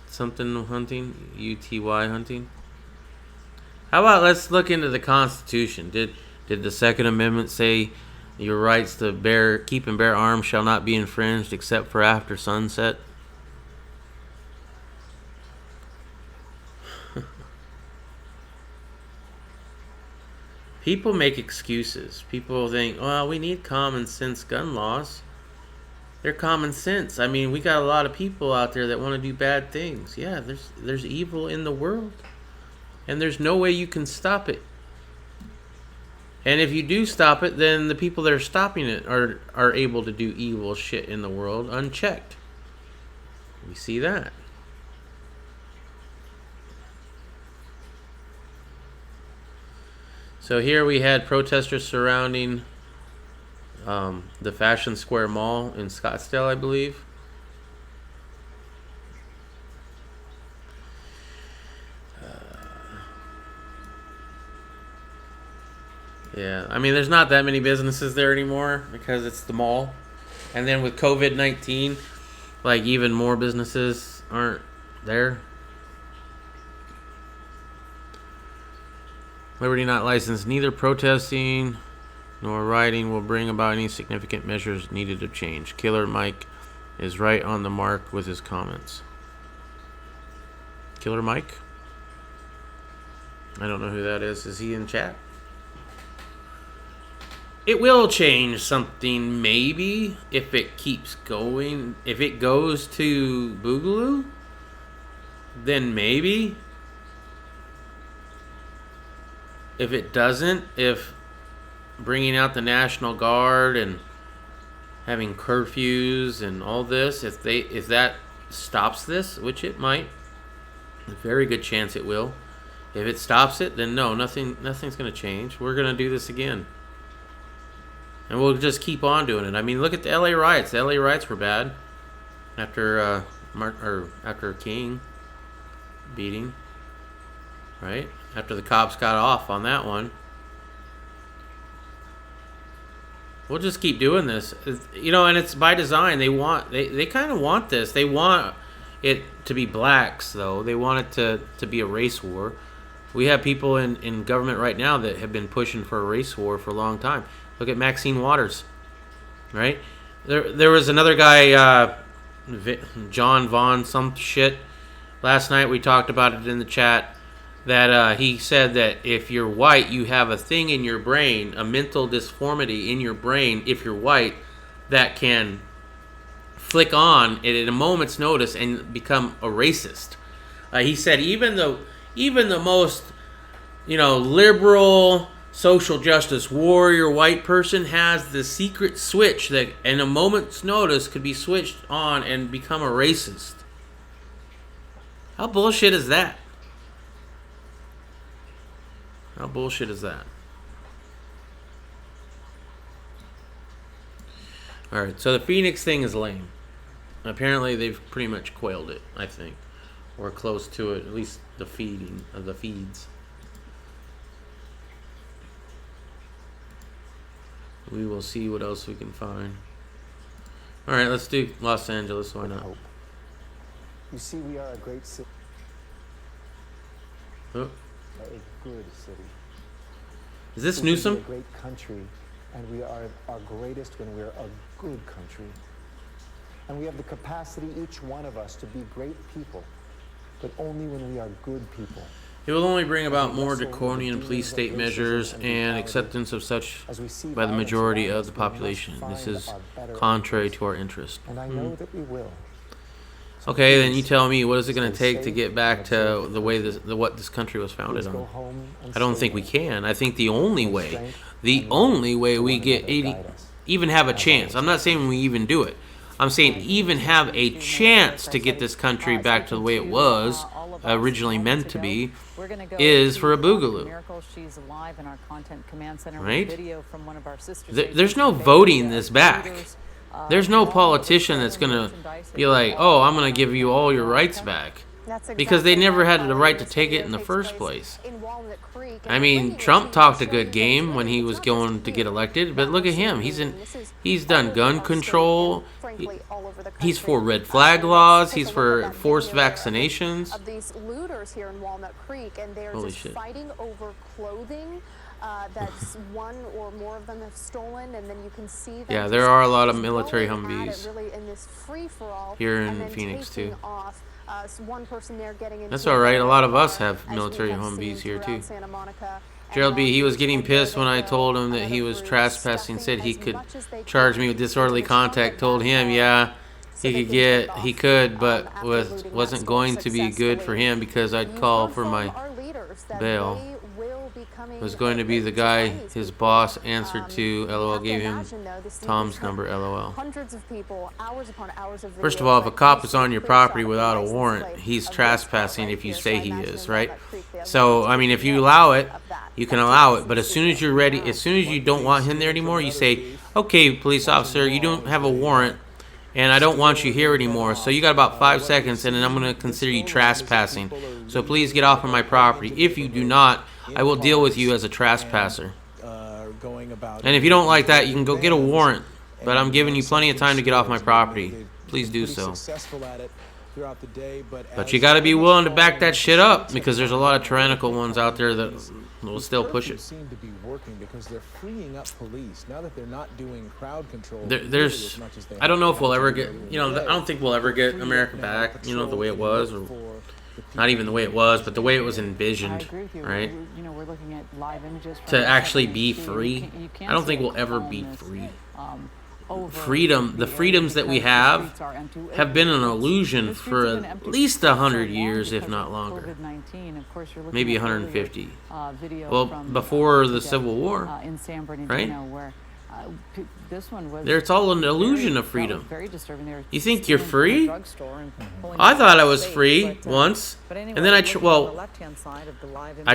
Speaker 3: something hunting, UTY hunting. How about let's look into the Constitution? Did the Second Amendment say your rights to keep and bear arms shall not be infringed except for after sunset? People make excuses. People think, well, we need common sense gun laws. They're common sense. I mean, we got a lot of people out there that want to do bad things. Yeah, there's evil in the world. And there's no way you can stop it. And if you do stop it, then the people that are stopping it are able to do evil shit in the world unchecked. We see that. So here we had protesters surrounding the Fashion Square Mall in Scottsdale, I believe. Yeah, I mean, there's not that many businesses there anymore because it's the mall. And then with COVID-19, like, even more businesses aren't there. Liberty not licensed. Neither protesting nor rioting will bring about any significant measures needed to change. Killer Mike is right on the mark with his comments. Killer Mike? I don't know who that is. Is he in chat? It will change something, maybe, if it keeps going. If it goes to Boogaloo, then maybe. If it doesn't, if bringing out the National Guard and having curfews and all this, if that stops this, which it might, a very good chance it will. If it stops it, then no, nothing's going to change. We're going to do this again. And we'll just keep on doing it. I mean, look at the LA riots. The LA riots were bad after King beating, right? After the cops got off on that one. We'll just keep doing this. You know, and it's by design. They kind of want this. They want it to be blacks, though. They want it to be a race war. We have people in government right now that have been pushing for a race war for a long time. Look at Maxine Waters, right? There was another guy, John Vaughn, some shit. Last night we talked about it in the chat that he said that if you're white, you have a thing in your brain, a mental disformity in your brain, if you're white, that can flick on at a moment's notice and become a racist. He said even the most, liberal, social justice warrior white person has the secret switch that in a moment's notice could be switched on and become a racist. How bullshit is that? How bullshit is that? Alright, so the Phoenix thing is lame. Apparently they've pretty much quailed it, I think. Or close to it, at least the feeding of the feeds. We will see what else we can find. Alright, let's do Los Angeles, why not?
Speaker 5: You see, we are a great city.
Speaker 3: Oh.
Speaker 5: A good city.
Speaker 3: Is this
Speaker 5: We
Speaker 3: Newsom?
Speaker 5: are a great country, and we are our greatest when we're a good country. And we have the capacity, each one of us, to be great people, but only when we are good people.
Speaker 3: It will only bring about more draconian police state measures and acceptance of such by the majority of the population. This is contrary to our interest.
Speaker 5: And I know that we will.
Speaker 3: Okay, then you tell me, what is it going to take to get back to the way what this country was founded on? I don't think we can. I think the only way we get even have a chance. I'm not saying we even do it. I'm saying even have a chance to get this country back to the way it was originally meant to be is for a boogaloo. Right? There's no voting this back. There's no politician that's going to be like, oh, I'm going to give you all your rights back. Because they never had the right to take it in the first place. I mean, Trump talked a good game when he was going to get elected, but look at him. He's done gun control. He's for red flag laws. He's for forced vaccinations.
Speaker 15: Of these looters here in Walnut Creek, and they're
Speaker 3: Holy
Speaker 15: just
Speaker 3: shit.
Speaker 15: fighting over clothing that's one or more of them have stolen, and then you can see that.
Speaker 3: Yeah, there are a lot of military Humvees
Speaker 15: really in this free-for-all,
Speaker 3: here
Speaker 15: and
Speaker 3: in
Speaker 15: then
Speaker 3: Phoenix
Speaker 15: taking
Speaker 3: too.
Speaker 15: Off. One person there getting into
Speaker 3: That's all right. A lot of us have
Speaker 15: as we
Speaker 3: military
Speaker 15: have
Speaker 3: Humvees
Speaker 15: seen
Speaker 3: here too.
Speaker 15: throughout Santa Monica.
Speaker 3: Gerald B, he was getting pissed when I told him that he was trespassing, said he could charge me with disorderly contact. Told him, yeah, he could, but wasn't going to be good for him because I'd call for my bail. It was going to be the guy his boss answered to. LOL, gave him Tom's number. LOL.
Speaker 15: Hundreds of people, hours upon hours of
Speaker 3: First of all, if a cop is on your property without a warrant, he's trespassing if you say he is, right? So, I mean, if you allow it, you can allow it. But as soon as you're ready, as soon as you don't want him there anymore, you say, okay, police officer, you don't have a warrant, and I don't want you here anymore. So you got about 5 seconds, and then I'm going to consider you trespassing. So please get off of my property. If you do not, I will deal with you as a trespasser. And if you don't like that, you can go get a warrant. But I'm giving you plenty of time to get off my property. Please do so. But you got to be willing to back that shit up, because there's a lot of tyrannical ones out there that will still push it.
Speaker 13: Seem to be working because they're freeing up police now that they're not doing crowd control.
Speaker 3: There's, I don't know if we'll ever get, I don't think we'll ever get America back, the way it was, or not even the way it was, but the way it was envisioned, right?
Speaker 11: We're looking at live images
Speaker 3: to actually be free. I don't think we'll ever be free. Freedom, the freedoms that we have been an illusion for at least 100 years, if not longer. Maybe 150. Well, before the Civil War, right? It's all an illusion of freedom. You think you're free? I thought I was free once, and then I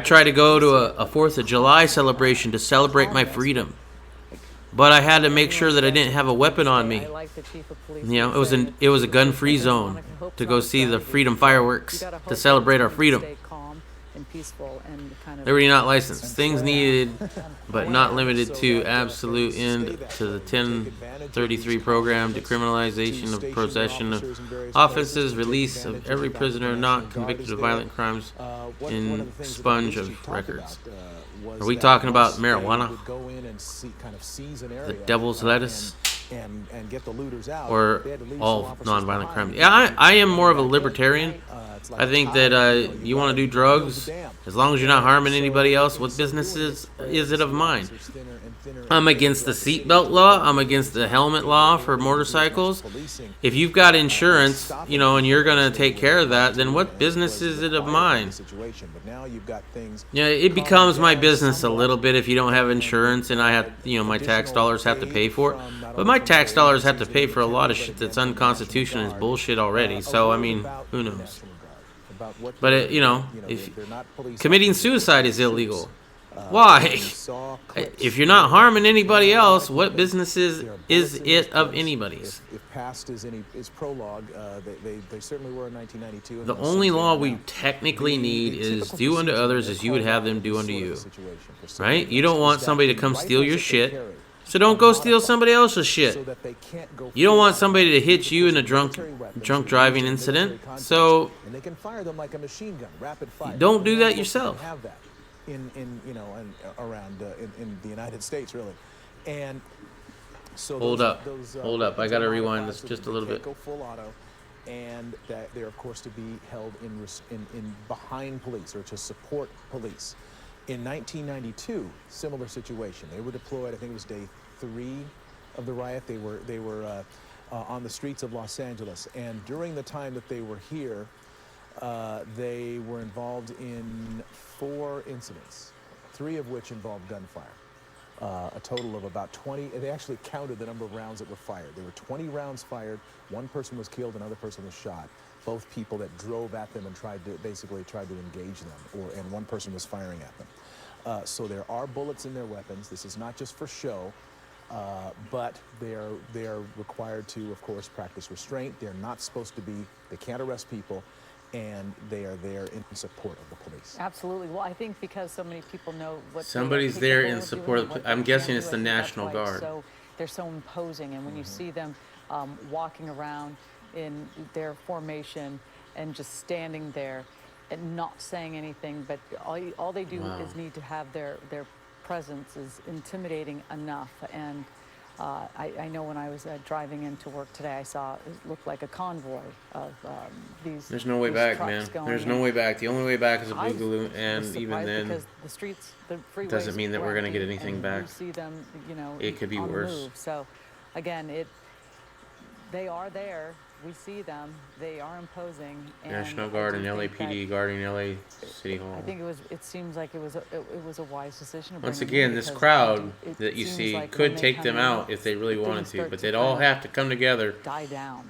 Speaker 3: tried to go to a 4th of July celebration to celebrate my freedom. But I had to make sure that I didn't have a weapon on me. It was a gun-free zone to go see the freedom fireworks to celebrate our freedom. Liberty not licensed. Things needed, but not limited to, absolute end to the 1033 program, decriminalization of possession of offenses, release of every prisoner not convicted of violent crimes, and expunge of records. Are we talking about marijuana? The devil's lettuce?
Speaker 13: And get the looters out,
Speaker 3: or all nonviolent crimes? Yeah, I am more of a libertarian. I think that you want to do drugs, as long as you're not harming anybody else, what business is it of mine? I'm against the seatbelt law. I'm against the helmet law for motorcycles. If you've got insurance, and you're going to take care of that, then what business is it of mine? It becomes my business a little bit if you don't have insurance, and I have, my tax dollars have to pay for it. But my tax dollars have to pay for a lot of shit that's unconstitutional and is bullshit already. So, I mean, who knows? But, if committing suicide is illegal. Why? If you're not harming anybody else, what business is it of anybody's?
Speaker 13: If past is prologue, they certainly were in 1992.
Speaker 3: The only law we technically need is do unto others as you would have them do unto you. Right? You don't want somebody to come steal your shit, so don't go steal somebody else's shit. You don't want somebody to hit you in a drunk driving incident, so don't do that yourself.
Speaker 13: In the United States, really, and so
Speaker 3: hold up, I gotta rewind this just a little bit.
Speaker 13: Go full auto, and that they're of course to be held in behind police or to support police. In 1992, similar situation. They were deployed. I think it was day 3 of the riot. They were on the streets of Los Angeles, and during the time that they were here, they were involved in 4 incidents, 3 of which involved gunfire. A total of about 20. They actually counted the number of rounds that were fired. There were 20 rounds fired. 1 person was killed, another person was shot. Both people that drove at them and tried to engage them, and 1 person was firing at them. So there are bullets in their weapons. This is not just for show. But they are required to, of course, practice restraint. They're not supposed to be. They can't arrest people, and they are there in support of the police.
Speaker 11: Absolutely. Well, I think because so many people know what
Speaker 3: Somebody's there in support of. I'm guessing it's the National Guard.
Speaker 11: So they're so imposing, and when you see them walking around in their formation and just standing there and not saying anything, but all they do is need to have their presence is intimidating enough. And I know when I was driving into work today, I saw it looked like a convoy of these.
Speaker 3: There's no way back, man. There's no way back. The only way back is a boogaloo, and even then,
Speaker 11: because the streets, the freeways
Speaker 3: doesn't mean that we're going to get anything back.
Speaker 11: You see them, you know,
Speaker 3: it could be
Speaker 11: on the
Speaker 3: worse.
Speaker 11: move. So, again, they are there. We see them. They are imposing. And
Speaker 3: National Guard and LAPD guarding LA City Hall.
Speaker 11: I think it seems like it was a wise decision.
Speaker 3: Once again, this crowd that you see could take them out if they really wanted to, but they'd all have to come together,
Speaker 11: die down,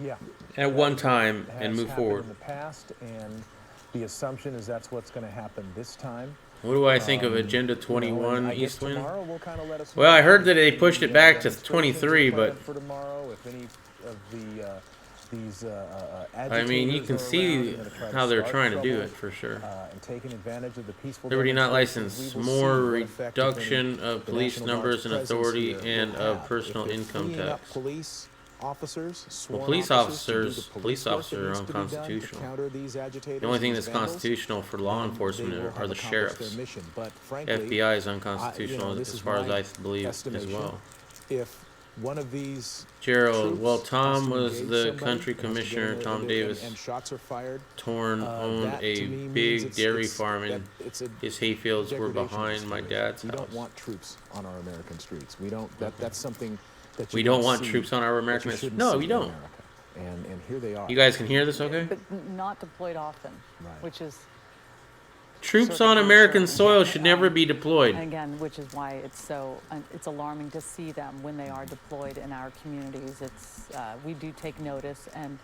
Speaker 3: at one time and move forward.
Speaker 13: In the past, and the assumption is that's what's going to happen this time.
Speaker 3: What do I think of Agenda 21 Eastwind?
Speaker 13: Will kind of let us
Speaker 3: well, I heard that they pushed it back to 23, but
Speaker 13: for tomorrow, if any of the
Speaker 3: I mean, you can see how they're trying to do it for sure.
Speaker 13: And taking advantage of the peaceful
Speaker 3: Liberty not licensed, more reduction of police numbers and authority and of personal income tax.
Speaker 13: Police officers,
Speaker 3: well, police officers are unconstitutional. The only thing that's constitutional for law enforcement are the sheriffs. FBI is unconstitutional as far as I believe as well.
Speaker 13: If one of these
Speaker 3: Gerald, well, Tom was the country commissioner. Tom Davis.
Speaker 13: And shots are fired.
Speaker 3: Torn owned a big dairy farm, and his hayfields were behind my dad's house.
Speaker 13: We don't want troops on our American streets. We don't. That's something that
Speaker 3: we don't want troops on our American streets. No, we don't.
Speaker 13: And here they are.
Speaker 3: You guys can hear this, okay?
Speaker 11: But not deployed often, which is.
Speaker 3: Troops on American soil should never be deployed.
Speaker 11: And again, which is why it's alarming to see them when they are deployed in our communities. We do take notice, and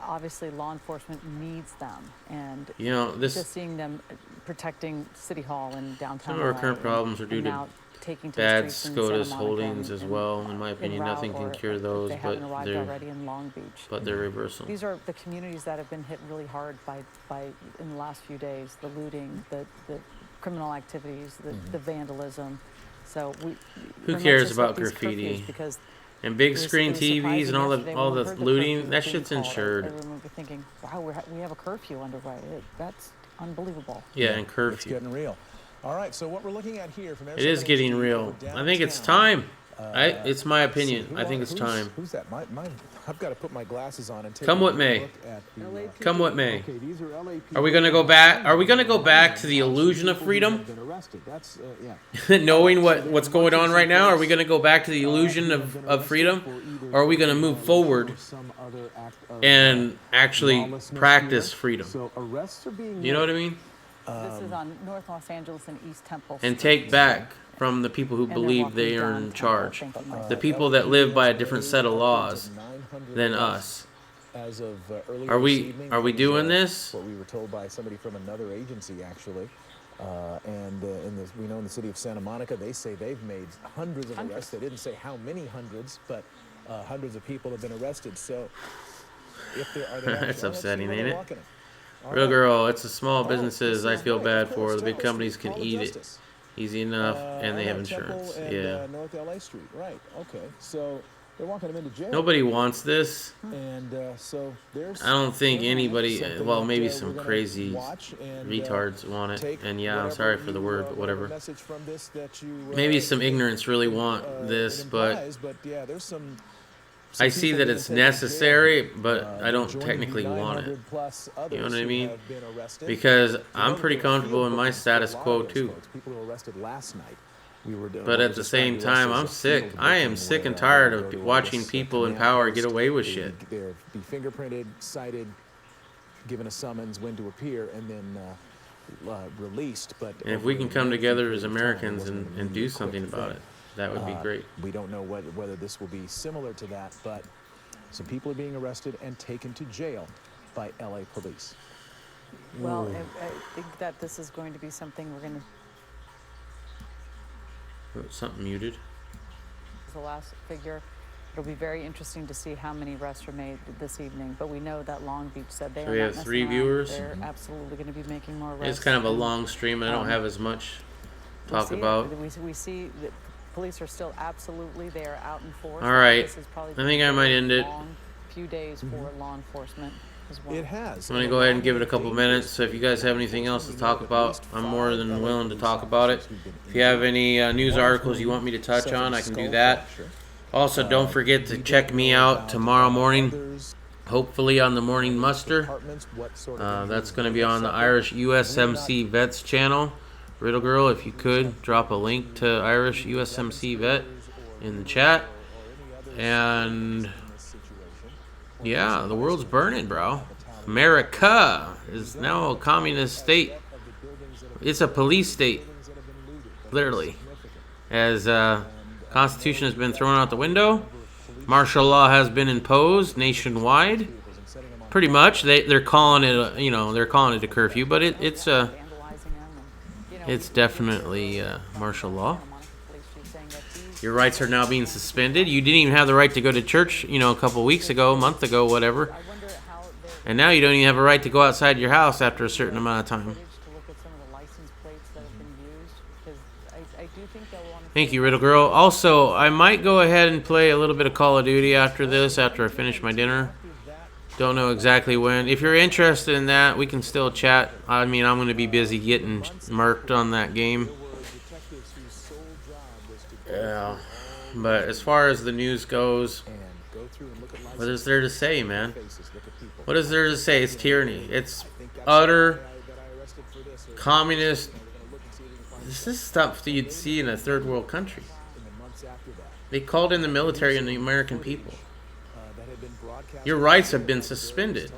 Speaker 11: obviously law enforcement needs them. And just seeing them protecting City Hall and downtown.
Speaker 3: Some of our current problems are due to bad SCOTUS holdings as well. In my opinion, nothing can cure those, but
Speaker 11: already in Long Beach.
Speaker 3: But they're reversal.
Speaker 11: These are the communities that have been hit really hard by in the last few days, the looting, the criminal activities, the vandalism. So
Speaker 3: who cares about graffiti? And big screen TVs and all the looting, that shit's insured.
Speaker 11: I remember thinking, wow, we have a curfew underway. That's unbelievable.
Speaker 3: Yeah, and curfew.
Speaker 13: It's getting real. All right, so what we're looking at here from
Speaker 3: it is getting real. I think it's time. It's my opinion. I think it's time.
Speaker 13: Who's that? I've got to put my glasses on and take
Speaker 3: Come what may. Come what may. Are we going to go back? Are we going to go back to the illusion of freedom? Knowing what's going on right now, are we going to go back to the illusion of freedom, or are we going to move forward and actually practice freedom? You know what I mean?
Speaker 11: This is on North Los Angeles and East Temple.
Speaker 3: And take back from the people who believe they are in charge. The people that live by a different set of laws than us.
Speaker 13: As of
Speaker 3: are we doing this?
Speaker 13: What we were told by somebody from another agency, actually. We know in the city of Santa Monica, they say they've made hundreds of arrests. They didn't say how many hundreds, but hundreds of people have been arrested. So if there are
Speaker 3: that's upsetting, ain't it? Real girl, it's the small businesses I feel bad for. The big companies can eat it easy enough, and they have insurance. Yeah.
Speaker 13: North LA Street, right? Okay, so they're walking them into jail.
Speaker 3: Nobody wants this.
Speaker 13: And so there's.
Speaker 3: I don't think anybody. Well, maybe some crazy retards want it. And yeah, I'm sorry for the word, but whatever. Maybe some ignorance really want this, but I see that it's necessary, but I don't technically want it. You know what I mean? Because I'm pretty comfortable in my status quo too. But at the same time, I'm sick. I am sick and tired of watching people in power get away with shit.
Speaker 13: They're be fingerprinted, cited, given a summons, when to appear, and then released. But
Speaker 3: and if we can come together as Americans and do something about it, that would be great.
Speaker 13: We don't know whether this will be similar to that, but some people are being arrested and taken to jail by LA police.
Speaker 11: Well, I think that this is going to be something we're going to...
Speaker 3: Something muted.
Speaker 11: was the last figure. It'll be very interesting to see how many arrests are made this evening. But we know that Long Beach said they
Speaker 3: So
Speaker 11: are
Speaker 3: we
Speaker 11: not
Speaker 3: have
Speaker 11: messing
Speaker 3: 3
Speaker 11: around.
Speaker 3: viewers.
Speaker 11: They're absolutely going to be making more arrests.
Speaker 3: It's kind of a long stream. I don't have as much to talk about.
Speaker 11: We see that police are still absolutely there, out in force.
Speaker 3: All right.
Speaker 11: This is probably
Speaker 3: I think I might end it.
Speaker 11: long few days for law enforcement as well.
Speaker 13: It has.
Speaker 3: I'm going to go ahead and give it a couple minutes. So if you guys have anything else to talk about, I'm more than willing to talk about it. If you have any news articles you want me to touch on, I can do that. Also, don't forget to check me out tomorrow morning, hopefully on the Morning Muster. That's going to be on the Irish USMC Vets channel. Riddle Girl, if you could, drop a link to Irish USMC Vet in the chat. And yeah, the world's burning, bro. Amerika is now a communist state. It's a police state, literally. As Constitution has been thrown out the window, martial law has been imposed nationwide. Pretty much, they're calling it, they're calling it a curfew, but it's definitely martial law. Your rights are now being suspended. You didn't even have the right to go to church, a couple weeks ago, a month ago, whatever. And now you don't even have a right to go outside your house after a certain amount of time. Thank you, Riddle Girl. Also, I might go ahead and play a little bit of Call of Duty after this, after I finish my dinner. Don't know exactly when. If you're interested in that, we can still chat. I mean, I'm going to be busy getting murked on that game. Yeah. But as far as the news goes, what is there to say, man? What is there to say? It's tyranny. It's utter communist. This is stuff that you'd see in a third world country. They called in the military and the American people. Your rights have been suspended.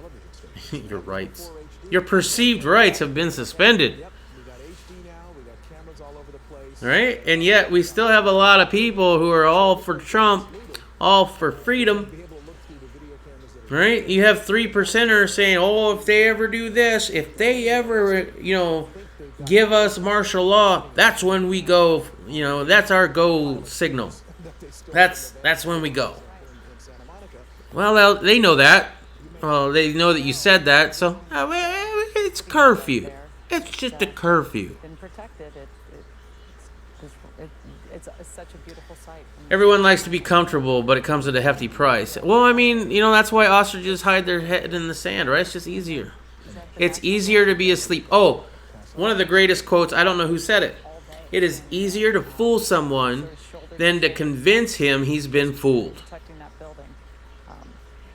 Speaker 3: Your rights. Your perceived rights have been suspended. Right? And yet we still have a lot of people who are all for Trump, all for freedom. Right? You have 3%ers saying, oh, if they ever do this, if they ever, give us martial law, that's when we go, that's our go signal. That's when we go. Well, they know that. Well, they know that you said that, so it's curfew. It's just a curfew.
Speaker 11: It's such a beautiful sight.
Speaker 3: Everyone likes to be comfortable, but it comes at a hefty price. Well, I mean, that's why ostriches hide their head in the sand, right? It's just easier. It's easier to be asleep. Oh, one of the greatest quotes, I don't know who said it. It is easier to fool someone than to convince him he's been fooled.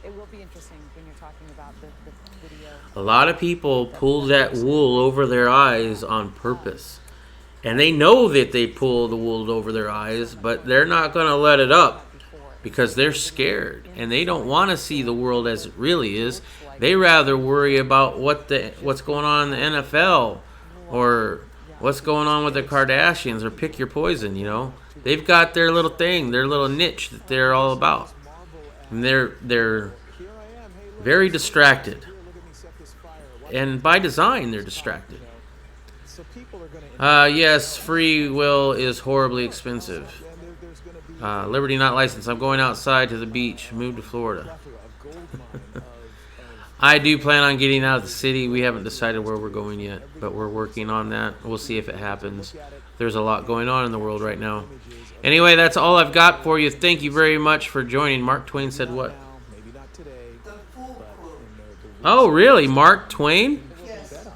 Speaker 11: It will be interesting when you're talking about the video.
Speaker 3: A lot of people pull that wool over their eyes on purpose. And they know that they pull the wool over their eyes, but they're not going to let it up because they're scared. And they don't want to see the world as it really is. They rather worry about what's going on in the NFL or what's going on with the Kardashians or pick your poison, They've got their little thing, their little niche that they're all about. And they're very distracted. And by design, they're distracted. Yes, free will is horribly expensive. Liberty not licensed. I'm going outside to the beach. Move to Florida. I do plan on getting out of the city. We haven't decided where we're going yet, but we're working on that. We'll see if it happens. There's a lot going on in the world right now. Anyway, that's all I've got for you. Thank you very much for joining. Mark Twain said what? Oh, really? Mark Twain?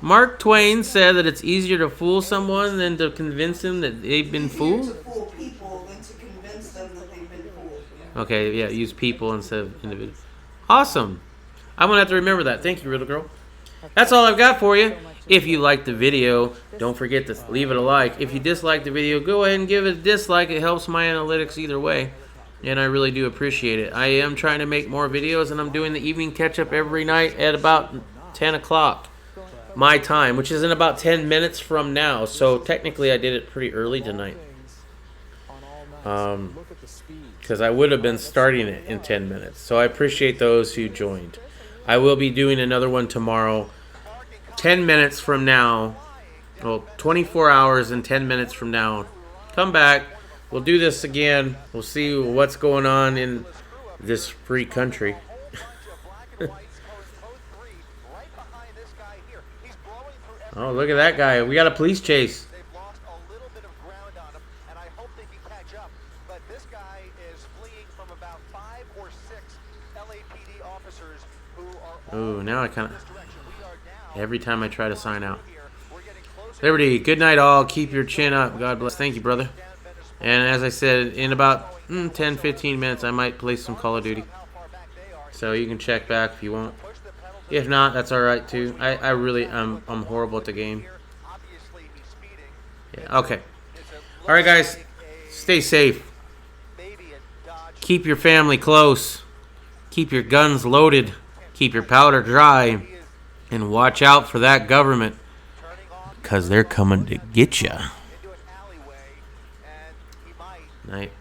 Speaker 3: Mark Twain said that it's easier to fool someone than to convince them that they've been fooled?
Speaker 8: Fool people than to convince them that they've been fooled.
Speaker 3: Okay, yeah, use people instead of individuals. Awesome. I'm going to have to remember that. Thank you, Riddle Girl. That's all I've got for you. If you liked the video, don't forget to leave it a like. If you dislike the video, go ahead and give it a dislike. It helps my analytics either way. And I really do appreciate it. I am trying to make more videos, and I'm doing the evening catch-up every night at about 10 o'clock. My time, which is in about 10 minutes from now. So technically I did it pretty early tonight. Because I would have been starting it in 10 minutes. So I appreciate those who joined. I will be doing another one tomorrow. 10 minutes from now. Well, 24 hours and 10 minutes from now. Come back. We'll do this again. We'll see what's going on in this free country. Oh, look at that guy. We got a police chase. Oh, now I kind of... Every time I try to sign out. Liberty, good night all. Keep your chin up. God bless. Thank you, brother. And as I said, in about 10-15 minutes, I might play some Call of Duty. So you can check back if you want. If not, that's alright too. I really, I'm horrible at the game. Yeah, okay. Alright, guys. Stay safe. Keep your family close. Keep your guns loaded. Keep your powder dry. And watch out for that government. Because they're coming to get ya. Night.